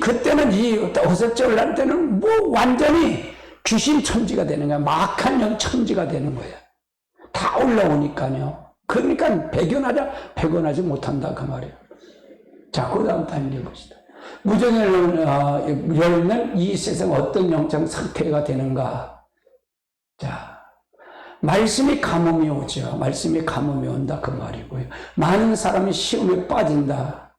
그때는 이 호석절 날 때는 완전히 귀신 천지가 되는 거야. 악한 영 천지가 되는 거야. 다 올라오니까요. 그러니까 배견하지 못한다 그 말이에요. 자, 그 다음 단계 봅시다. 무정을 열면 이 세상 어떤 영적 상태가 되는가? 자, 말씀이 가뭄이 오죠. 말씀이 가뭄이 온다 그 말이고요. 많은 사람이 시험에 빠진다.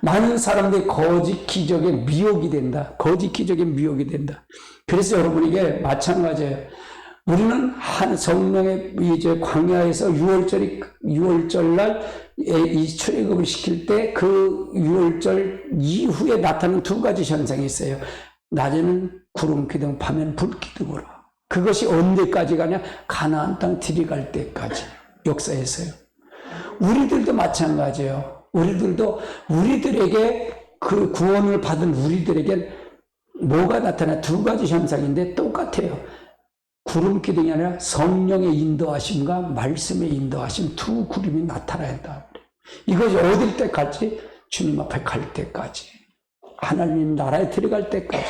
많은 사람들이 거짓 기적에 미혹이 된다. 거짓 기적에 미혹이 된다. 그래서 여러분에게 마찬가지예요. 우리는 성령의 이제 광야에서 6월절 날 이 출애굽을 시킬 때 그 6월절 이후에 나타나는 두 가지 현상이 있어요. 낮에는 구름 기둥, 밤에는 불 기둥으로. 그것이 언제까지 가냐? 가나안 땅 들어갈 때까지 역사에서요. 우리들도 마찬가지예요. 우리들에게 그 구원을 받은 우리들에게 뭐가 나타나? 두 가지 현상인데 똑같아요. 구름 기둥이 아니라 성령의 인도하심과 말씀의 인도하심 두 구름이 나타나야 한다. 이것이 어딜 때까지? 주님 앞에 갈 때까지. 하나님 나라에 들어갈 때까지.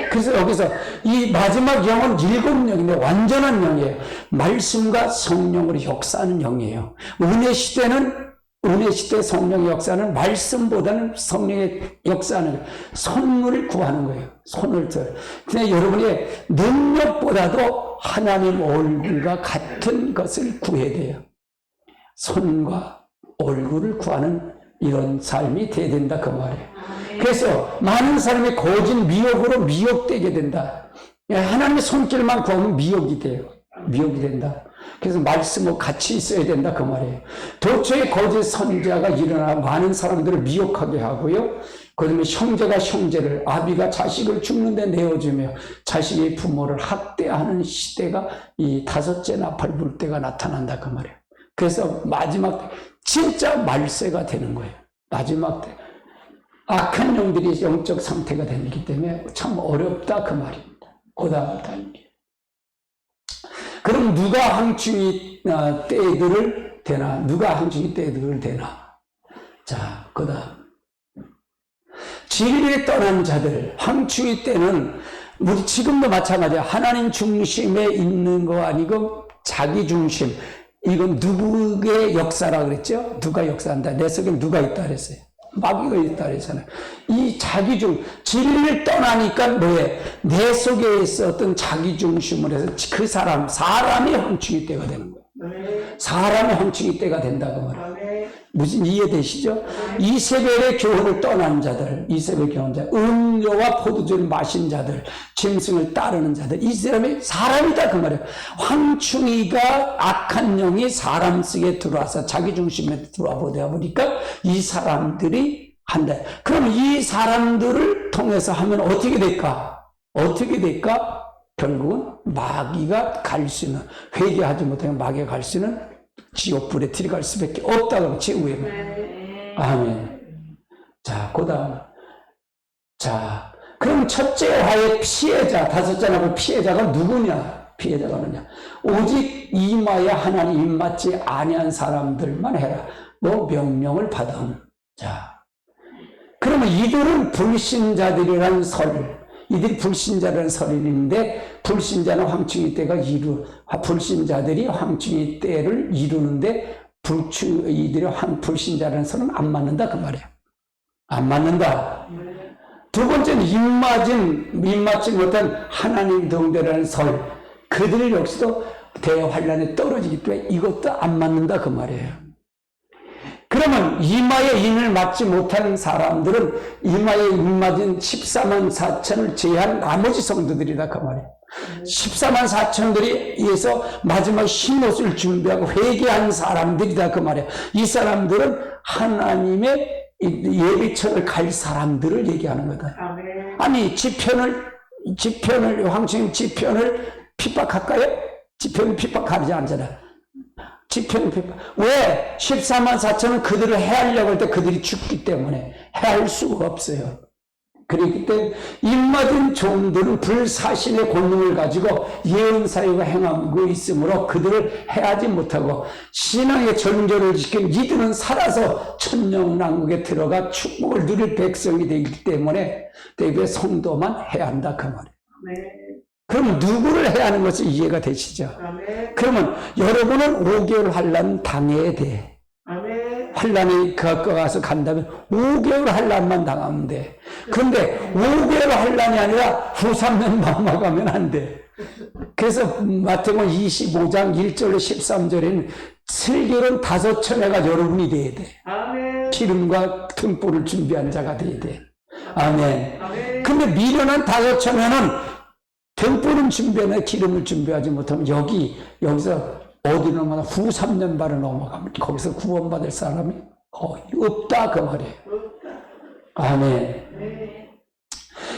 그래서 여기서 이 마지막 영은 7영인데 완전한 영이에요. 말씀과 성령으로 역사하는 영이에요. 은혜 시대는 은혜 시대 성령의 역사는 말씀보다는 성령의 역사는 손을 구하는 거예요. 손을 들. 근데 여러분의 능력보다도 하나님 얼굴과 같은 것을 구해야 돼요. 손과 얼굴을 구하는 이런 삶이 돼야 된다 그 말이에요. 그래서 많은 사람이 거짓 미혹으로 미혹되게 된다. 하나님의 손길만 구하면 미혹이 돼요. 미혹이 된다. 그래서 말씀과 같이 있어야 된다 그 말이에요. 도처에 거짓 선지자가 일어나 많은 사람들을 미혹하게 하고요. 그다음에 형제가 형제를, 아비가 자식을 죽는데 내어주며 자식의 부모를 학대하는 시대가 이 다섯째 나팔 불 때가 나타난다 그 말이에요. 그래서 마지막 진짜 말세가 되는 거예요. 마지막 때 악한 영들이 영적 상태가 되기 때문에 참 어렵다 그 말입니다. 고단하다. 그럼 누가 황충이 때들을 대나? 누가 황충이 때들을 대나? 자, 그 다음. 진리에 떠난 자들, 황충이 때는 우리 지금도 마찬가지야. 하나님 중심에 있는 거 아니고 자기 중심. 이건 누구의 역사라 그랬죠? 누가 역사한다. 내 속에 누가 있다 그랬어요. 마귀가 있다 그랬잖아요. 이 자기중, 진리를 떠나니까 뭐예요? 내 속에 있었던 자기중심을 해서 그 사람이 황충이 때가 되는 거예요. 사람의 황충이 때가 된다고 말해요. 무슨 이해되시죠? 이세벨의 교훈을 떠난 자들, 이세벨 교훈자, 음료와 포도주를 마신 자들, 짐승을 따르는 자들, 이 사람이다 그 말이에요. 황충이가 악한 영이 사람 속에 들어와서 자기 중심에 들어와 보니까 이 사람들이 한다. 그럼 이 사람들을 통해서 하면 어떻게 될까? 어떻게 될까? 결국은 마귀가 갈 수 있는, 회개하지 못하면 마귀가 갈 수 있는 지옥불에 들어갈 수밖에 없다고 최후에는. 아멘. 자, 그 다음. 자, 그럼 첫째 화의 피해자, 다섯째 나팔 피해자가 누구냐? 피해자가 누구냐? 오직 이마에 하나님 입맞지 아니한 사람들만 해라. 뭐 명령을 받음. 자, 그러면 이들은 불신자들이라는 설. 이들이 불신자라는 설인데, 불신자는 황충이 때가 불신자들이 황충이 때를 이루는데, 이들이 불신자라는 설은 안 맞는다 그 말이에요. 안 맞는다. 두 번째는 입맞지 못한 하나님 동대라는 설. 그들 역시도 대환란에 떨어지기 때문에 이것도 안 맞는다 그 말이에요. 그러면 이마에 인을 맞지 못하는 사람들은 이마에 인 맞은 14만 4천을 제외한 나머지 성도들이다 그 말이에요. 14만 4천들이 위해서 마지막 흰옷을 준비하고 회개한 사람들이다 그 말이에요. 이 사람들은 하나님의 예비천을 갈 사람들을 얘기하는 거다. 아니 황충 지편을 핍박할까요? 지편을 핍박하지 않잖아. 지편 핍박. 왜? 14만 4천은 그들을 해하려고 할 때 그들이 죽기 때문에 해할 수가 없어요. 그렇기 때문에 입맞은 종들은 불사신의 권능을 가지고 예언사역을 행하고 있으므로 그들을 해하지 못하고 신앙의 전조를 지킨 이들은 살아서 천년왕국에 들어가 축복을 누릴 백성이 되기 때문에 대개 성도만 해야 한다 그 말이에요. 네. 그럼 누구를 해야 하는 것이 이해가 되시죠? 아멘. 그러면 여러분은 5개월 환란 당해야 돼. 아멘. 환란이 가서 간다면 5개월 환란만 당하면 돼. 그런데 5개월 환란이 아니라 후 3년 넘어가면 안 돼. 그래서 마태복음 25장 1절로 13절에는 슬기로운 5천회가 여러분이 돼야 돼. 아멘. 기름과 등불을 준비한 자가 돼야 돼. 아멘. 아멘. 근데 미련한 5천회는 등불은 준비하나 기름을 준비하지 못하면 여기서 어디 넘어가 후 3년 반을 넘어가면 거기서 구원받을 사람이 거의 없다 그 말이에요. 아멘.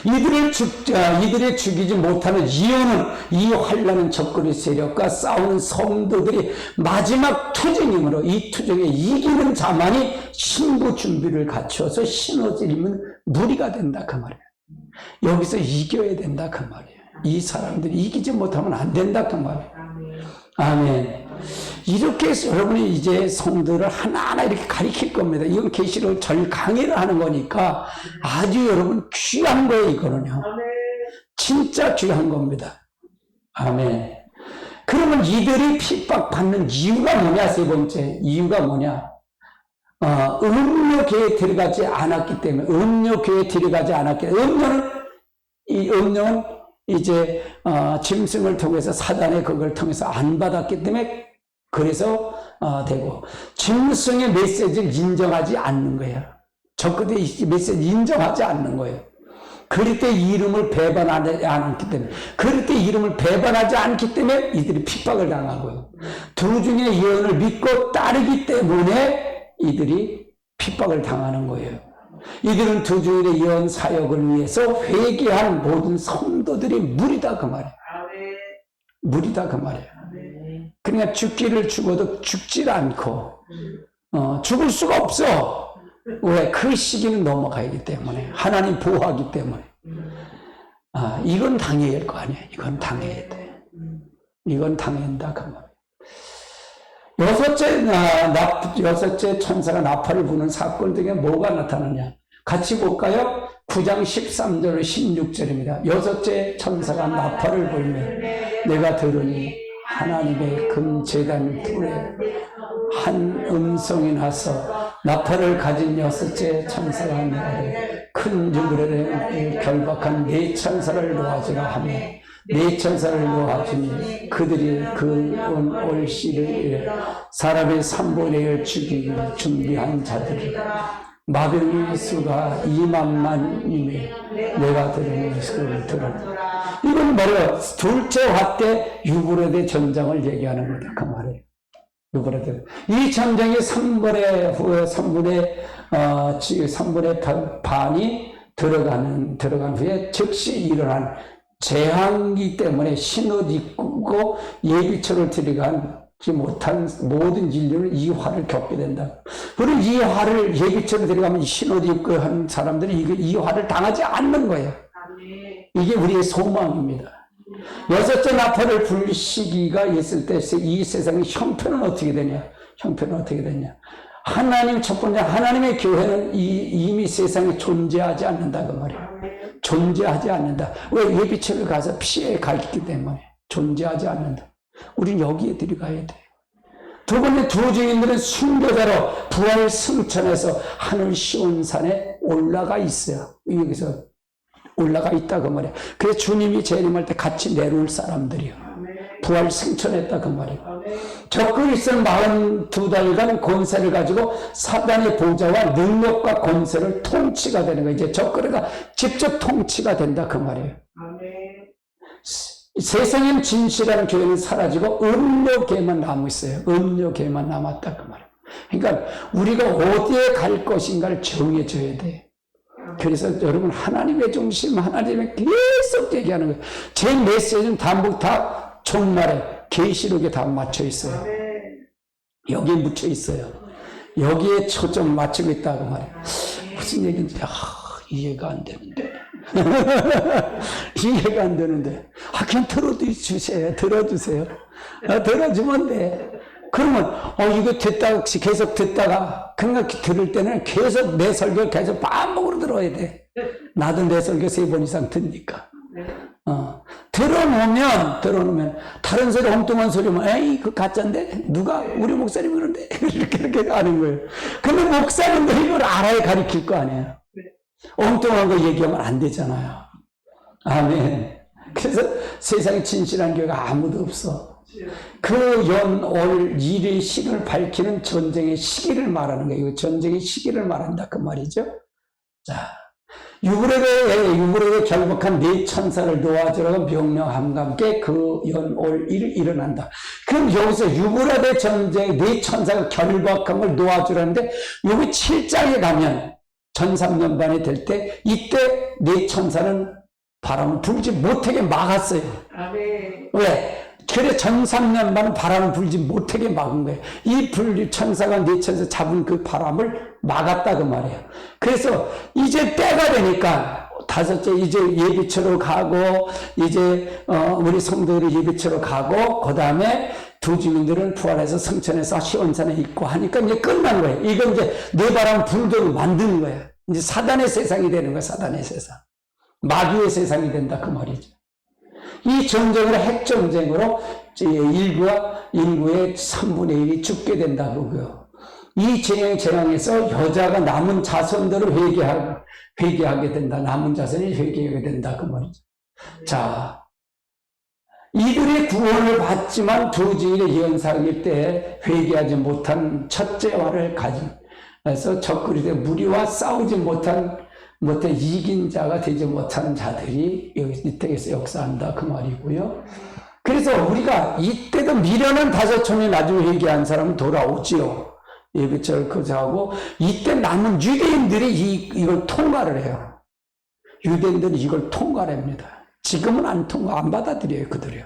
이들이 죽이지 못하는 이유는 이 환난은 적그리 세력과 싸우는 성도들이 마지막 투쟁이므로 이 투쟁에 이기는 자만이 신부 준비를 갖춰서 신옷을 입으면 무리가 된다 그 말이에요. 여기서 이겨야 된다 그 말이에요. 이 사람들이 이기지 못하면 안 된다 그 말이에요. 아멘. 이렇게 해서 여러분이 이제 성도를 하나하나 이렇게 가르칠 겁니다. 이건 계시록 절 강의를 하는 거니까 아주 여러분 귀한 거예요 이거는요. 진짜 귀한 겁니다. 아멘. 그러면 이들이 핍박받는 이유가 뭐냐? 세 번째 이유가 뭐냐? 음료계에 들어가지 않았기 때문에, 음료계에 들어가지 않았기 때문에, 음료는 이제, 짐승을 통해서 사단의 그걸 통해서 안 받았기 때문에, 그래서, 되고, 짐승의 메시지를 인정하지 않는 거예요. 적그리스도의 메시지를 인정하지 않는 거예요. 그럴 때 이름을 배반하지 않기 때문에, 그럴 때 이름을 배반하지 않기 때문에 이들이 핍박을 당하고요. 두 중의 예언을 믿고 따르기 때문에 이들이 핍박을 당하는 거예요. 이들은 두 중의 예언 사역을 위해서 회개한 모든 성도들이 무리다 그 말이에요. 무리다 그 말이에요. 그러니까 죽기를 죽어도 죽질 않고 죽을 수가 없어. 왜? 그 시기는 넘어가기 때문에, 하나님 보호하기 때문에. 이건 당해야 할 거 아니야. 이건 당해야 돼. 이건 당한다 그 말. 여섯째 천사가 나팔을 부는 사건 등에 뭐가 나타나냐? 같이 볼까요? 9장 13절 16절입니다. 여섯째 천사가 나팔을 불며 내가 들으니 하나님의 금제단 불에 한 음성이 나서 나팔을 가진 여섯째 천사가 내가되 큰 유물에 결박한 네 천사를 놓아주라 하며 네 천사를 놓아주니 그들이 그 올씨를 사람의 3분의 1 죽이기를 준비한 자들이 마병의 수가 2만만이니 내가 들으니 그를 들었다. 이건 뭐예요? 둘째 화 때 유브라데 전쟁을 얘기하는 거다 그 말이에요. 유브라데. 이 전쟁이 3분의 반이 들어간 후에 즉시 일어난 재앙이기 때문에 신옷 입고 예비처를 들어가지 못한 모든 인류는 이 화를 겪게 된다. 그리고 이 화를 예비처로 들어가면 신옷 입고 한 사람들이 이 화를 당하지 않는 거예요. 이게 우리의 소망입니다. 여섯째 나팔을 불 시기가 있을 때 이 세상의 형편은 어떻게 되냐? 형편은 어떻게 되냐? 하나님, 첫 번째, 하나님의 교회는 이미 세상에 존재하지 않는다, 그 말이에요. 존재하지 않는다. 왜? 예비처를 가서 피해 갔기 때문에. 존재하지 않는다. 우린 여기에 들어가야 돼. 두 번째, 두 증인들은 순교자로 부활 승천해서 하늘 시온산에 올라가 있어요. 여기서 올라가 있다, 그 말이에요. 그래서 주님이 재림할 때 같이 내려올 사람들이요. 부활 승천했다 그 말이에요. 적그리스도는 42달간 권세를 가지고 사단의 보좌와 능력과 권세를 통치가 되는 거예요. 이제 적그리스도가 직접 통치가 된다 그 말이에요. 세상엔 진실한 교회는 사라지고 음료계만 남아 있어요. 음료계만 남았다 그 말이에요. 그러니까 우리가 어디에 갈 것인가를 정해줘야 돼. 그래서 여러분 하나님의 중심, 하나님의 계속 얘기하는 거예요. 제 메시지는 다 종말에 계시록에 다 맞춰 있어요. 여기에 묻혀 있어요. 여기에 초점 맞추고 있다고 말해요. 무슨 얘기인지 이해가 안 되는데. 이해가 안 되는데. 그냥 들어주세요. 들어주면 돼. 그러면 이거 계속 듣다가 그러니까 들을 때는 계속 내 설교 계속 반복으로 들어야 돼. 나도 내 설교 3번 이상 듣니까. 들어놓으면 다른 소리 엉뚱한 소리면 에이 그 가짜인데 누가 우리 목사님 그런데 이렇게 하는 거예요. 근데 목사님도 이걸 알아야 가르칠 거 아니에요. 엉뚱한 거 얘기하면 안 되잖아요. 아멘. 그래서 세상에 진실한 교회가 아무도 없어. 그 올 일의 시를 밝히는 전쟁의 시기를 말하는 거예요. 전쟁의 시기를 말한다 그 말이죠. 자, 유브라데 결박한 네 천사를 놓아주라고 명령함과 함께 그 올 일이 일어난다. 그럼 여기서 유브라데 전쟁 네 천사가 결박한 걸 놓아주라는데 여기 7장에 가면 전삼년반이 될 때 이때 네 천사는 바람을 불지 못하게 막았어요. 왜? 그래 전삼년반은 바람을 불지 못하게 막은 거예요. 이 천사가 네 천사 잡은 그 바람을 막았다 그 말이에요. 그래서 이제 때가 되니까 다섯째 이제 예비처로 가고 이제 우리 성도들이 예비처로 가고 그 다음에 두 주민들은 부활해서 성천에서 시온산에 있고 하니까 이제 끝난 거예요. 이건 이제 내 바람 불도록 만드는 거예요. 이제 사단의 세상이 되는 거예요. 사단의 세상. 마귀의 세상이 된다 그 말이죠. 이 전쟁으로 핵전쟁으로 인구의 3분의 1이 죽게 된다고요. 이 재앙에서 여자가 남은 자손들을 회개하게 된다. 남은 자손이 회개하게 된다. 그 말이죠. 자, 이들의 구원을 받지만 두 증인의 예언사기 때 회개하지 못한 첫째화를 가지면서 적그리스도의 무리와 싸우지 못해 이긴 자가 되지 못하는 자들이 이 땅에서 역사한다. 그 말이고요. 그래서 우리가 이때도 미련한 5천이 나중에 회개한 사람은 돌아오지요. 예배절 거저하고 이때 남은 유대인들이 이걸 통과를 해요. 유대인들은 이걸 통과를 합니다. 지금은 안 받아들여요, 그들이요.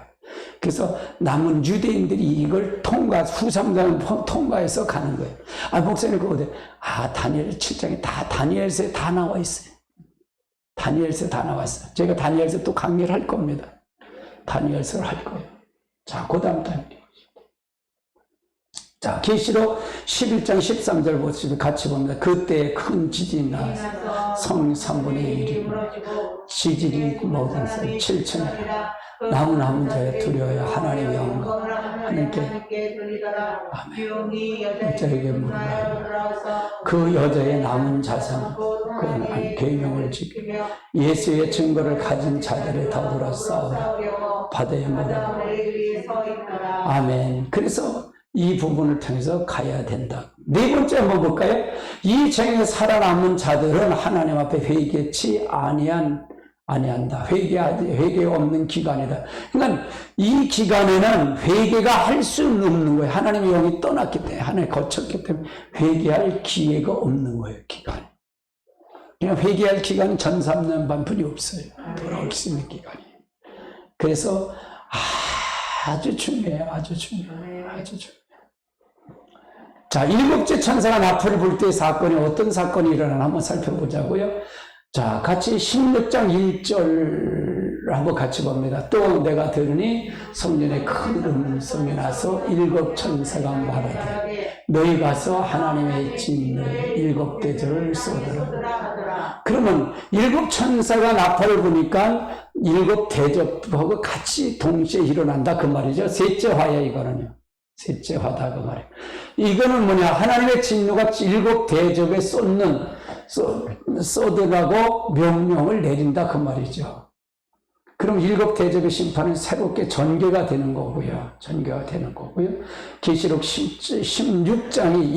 그래서 남은 유대인들이 이걸 후삼장을 통과해서 가는 거예요. 목사님, 그거 어디? 다니엘 7장에 다니엘서에 다 나와 있어요. 다니엘서에 다 나왔어요. 제가 다니엘서 또 강의를 할 겁니다. 다니엘서를 할 거예요. 자, 그 다음 단계. 자, 계시록 11장 13절 보시면 같이 봅니다. 그때 큰 지진이 나서 성 3분의 1이 지진이 모든 성 7천에 남은 자에 두려워야 하나님의 영광 하나님께 아멘. 여자에게 물으라. 그 여자의 남은 자손 그 계명을 지키며 예수의 증거를 가진 자들의 더불어 싸우라. 바다에 물으라. 아멘. 그래서 이 부분을 통해서 가야 된다. 네 번째 한번 볼까요? 이 재앙에 살아남은 자들은 하나님 앞에 회개치 아니한다. 회개 없는 기간이다. 그러니까 이 기간에는 회개가 할 수는 없는 거예요. 하나님의 영이 떠났기 때문에, 하나님 거쳤기 때문에 회개할 기회가 없는 거예요, 기간. 그냥 회개할 기간은 전 3년 반뿐이 없어요. 돌아올 수 있는 기간이. 그래서 아주 중요해요. 아주 중요해요. 아주 중요해요. 자, 7째 천사가 나팔을 불 때 사건이 어떤 사건이 일어나나 한번 살펴보자고요. 자, 같이 16장 1절 한번 같이 봅니다. 또 내가 들으니 성전에 큰 음성이 나서 7 천사가 말하되 너희 가서 하나님의 진노의 7 대접을 쏟으라. 그러면 7 천사가 나팔을 부니까 7 대접하고 같이 동시에 일어난다 그 말이죠. 셋째 화야 이거는요. 셋째 화다 그 말이에요. 이거는 뭐냐, 하나님의 진노가 7 대접에 쏟으라고 명령을 내린다 그 말이죠. 그럼 7 대접의 심판은 새롭게 전개가 되는 거고요. 전개가 되는 거고요. 계시록 16장이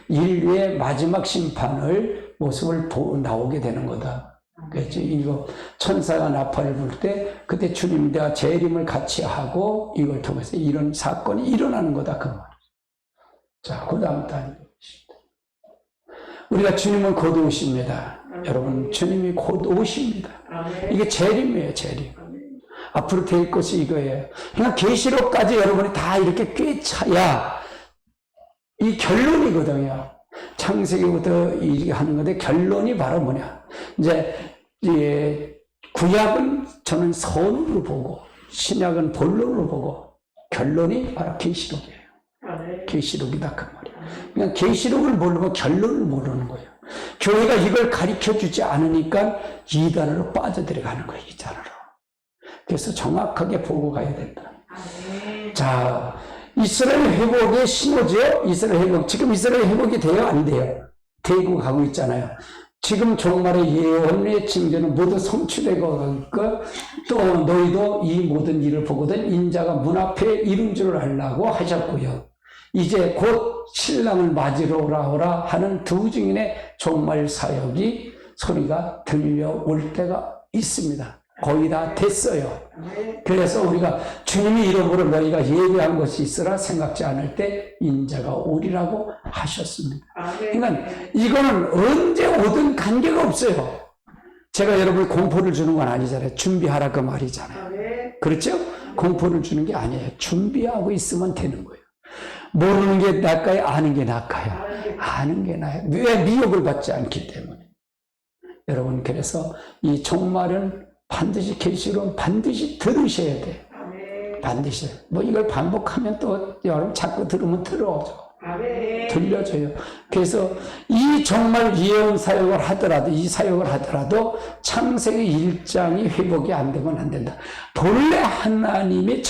인류의 마지막 심판을 모습을 나오게 되는 거다. 그렇죠. 이거 천사가 나팔을 불 때 그때 주님과 재림을 같이 하고 이걸 통해서 이런 사건이 일어나는 거다 그 말이죠. 자, 그 다음 단계. 우리가 주님은 곧 오십니다. 여러분, 주님이 곧 오십니다. 이게 재림이에요, 재림. 앞으로 될 것이 이거예요. 그냥 계시록까지 여러분이 다 이렇게 꿰차야 이 결론이거든요. 창세기부터 이렇게 하는 건데 결론이 바로 뭐냐. 이제 구약은 저는 선으로 보고 신약은 본론으로 보고 결론이 바로 계시록이에요. 계시록이다 그 말이에요. 그냥 계시록을 모르면 결론을 모르는 거예요. 교회가 이걸 가르쳐 주지 않으니까 이단으로 빠져들어가는 거예요. 이단으로. 그래서 정확하게 보고 가야 된다. 자, 이스라엘 회복의 신호죠. 이스라엘 회복. 지금 이스라엘 회복이 돼요? 안 돼요? 되고 가고 있잖아요. 지금 종말의 예언의 징조는 모두 성취되고 있고 또 너희도 이 모든 일을 보거든 인자가 문 앞에 이른 줄 알라고 하셨고요. 이제 곧 신랑을 맞으러 오라 하는 두 증인의 종말 사역이 소리가 들려올 때가 있습니다. 거의 다 됐어요. 그래서 우리가 주님의 이름으로 너희가 예배한 것이 있으라 생각지 않을 때 인자가 오리라고 하셨습니다. 그러니까 이거는 언제 오든 관계가 없어요. 제가 여러분 공포를 주는 건 아니잖아요. 준비하라 그 말이잖아요. 그렇죠? 공포를 주는 게 아니에요. 준비하고 있으면 되는 거예요. 모르는 게 나을까요? 아는 게 나을까요? 아는 게 나아요. 왜 미혹을 받지 않기 때문에. 여러분, 그래서 이 종말은 반드시 계시록은 반드시 들으셔야 돼. 반드시. 뭐 이걸 반복하면 또 여러분 자꾸 들으면 들어오죠. 들려줘요. 그래서 이 정말 예언 사역을 하더라도 이 사역을 하더라도 창세기 1장이 회복이 안 되면 안 된다. 본래 하나님의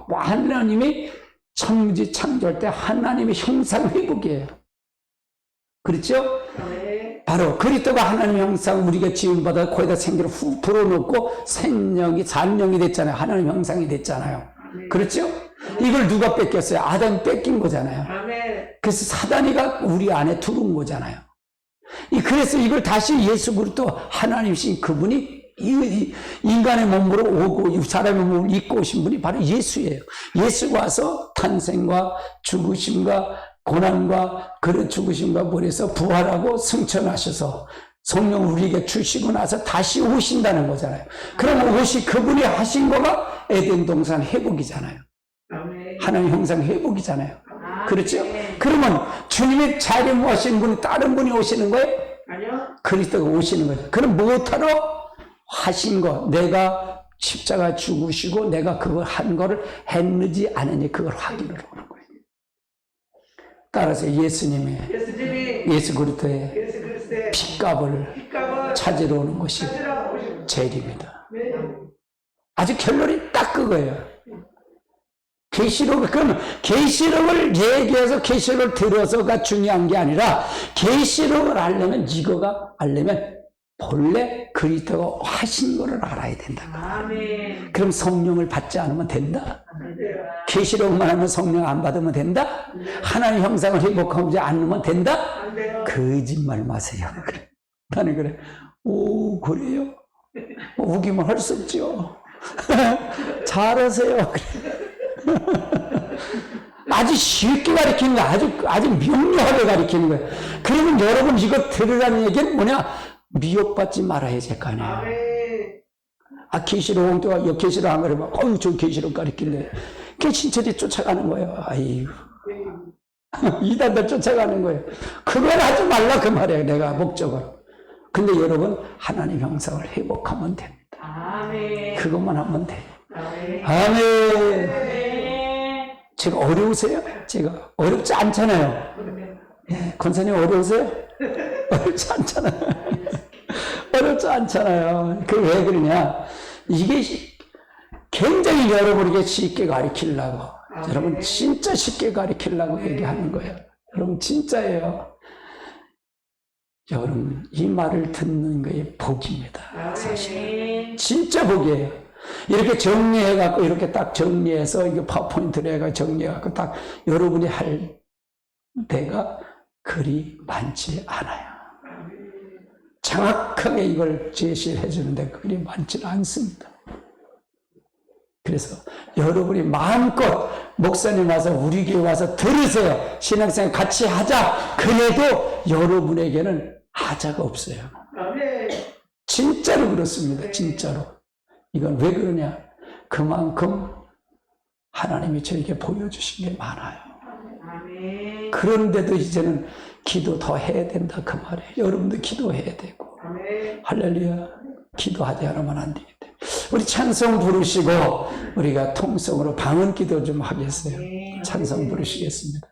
하나님이 천지 창조할 때 하나님의 형상 회복이에요. 그렇죠? 바로 그리스도가 하나님의 형상 우리가 지음받아 거기다 생기를 후 불어넣고 생명이 산령이 됐잖아요. 하나님 형상이 됐잖아요. 그렇죠? 이걸 누가 뺏겼어요? 아담이 뺏긴 거잖아요. 그래서 사단이가 우리 안에 들어온 거잖아요. 그래서 이걸 다시 예수 그리스도 하나님이신 그분이 인간의 몸으로 오고 사람의 몸을 입고 오신 분이 바로 예수예요. 예수가 와서 탄생과 죽으심과 고난과 그런 죽으심과 벌에서 부활하고 승천하셔서 성령 우리에게 주시고 나서 다시 오신다는 거잖아요. 그럼 오시 그분이 하신 거가 에덴 동산 회복이잖아요. 하나님 형상 회복이잖아요. 그렇죠? 그러면 주님의 자리하신 분이 다른 분이 오시는 거예요? 아니요. 그리스도가 오시는 거예요. 그럼 무엇하러 하신 거, 내가 십자가 죽으시고 내가 그걸 한 거를 했는지 안 했는지 그걸 확인을 하는 거예요. 따라서 예수님의 예수 그리스도의 핏값을 찾으러 오는 것이 제일입니다. 아주 결론이 딱 그거예요. 계시록, 그러면 계시록을 얘기해서 계시록을 들어서가 중요한 게 아니라 계시록을 알려면 이거가 알려면 본래 그리스도가 하신 거를 알아야 된다. 그럼 성령을 받지 않으면 된다. 계시록만 하면 성령 안 받으면 된다. 하나님 형상을 회복하지 않으면 된다. 거짓말 마세요. 그래. 나는 그래. 오 그래요? 우기만 할 수 없죠. 잘하세요. 그래. 아주 쉽게 가르치는 거야. 아주 명료하게 가르치는 거예요. 그러면 여러분 이거 들으라는 얘기는 뭐냐? 미혹받지 말아야 될 거 아니에요. 계시록 또 계시록 안 그러면 저 계시록 가르칠래. 그게 신철이 쫓아가는 거예요. 아이고. 이단들 쫓아가는 거예요. 그걸 하지 말라 그 말이에요. 내가 목적을. 근데 여러분 하나님 형상을 회복하면 됩니다. 그것만 하면 돼요. 아멘. 제가 어려우세요? 제가 어렵지 않잖아요. 예, 권사님 어려우세요? 어렵지 않잖아요. 어렵지 않잖아요. 그 왜 그러냐? 이게 굉장히 여러분에게 쉽게 가르치려고. 여러분 진짜 쉽게 가르치려고 얘기하는 거예요. 여러분 진짜예요. 여러분 이 말을 듣는 거에 복입니다. 사실 진짜 복이에요. 이렇게 정리해갖고, 이렇게 딱 정리해서, 이거 파워포인트를 해가 정리해갖고, 딱 여러분이 할 때가 그리 많지 않아요. 정확하게 이걸 제시를 해주는데 그리 많지는 않습니다. 그래서 여러분이 마음껏 목사님 와서 우리 교회 와서 들으세요. 신앙생활 같이 하자. 그래도 여러분에게는 하자가 없어요. 진짜로 그렇습니다. 진짜로. 이건 왜 그러냐? 그만큼 하나님이 저에게 보여주신 게 많아요. 그런데도 이제는 기도 더 해야 된다 그 말이에요. 여러분도 기도해야 되고. 할렐루야. 기도하지 않으면 안 되겠다. 우리 찬송 부르시고 우리가 통성으로 방언 기도 좀 하겠어요. 찬송 부르시겠습니다.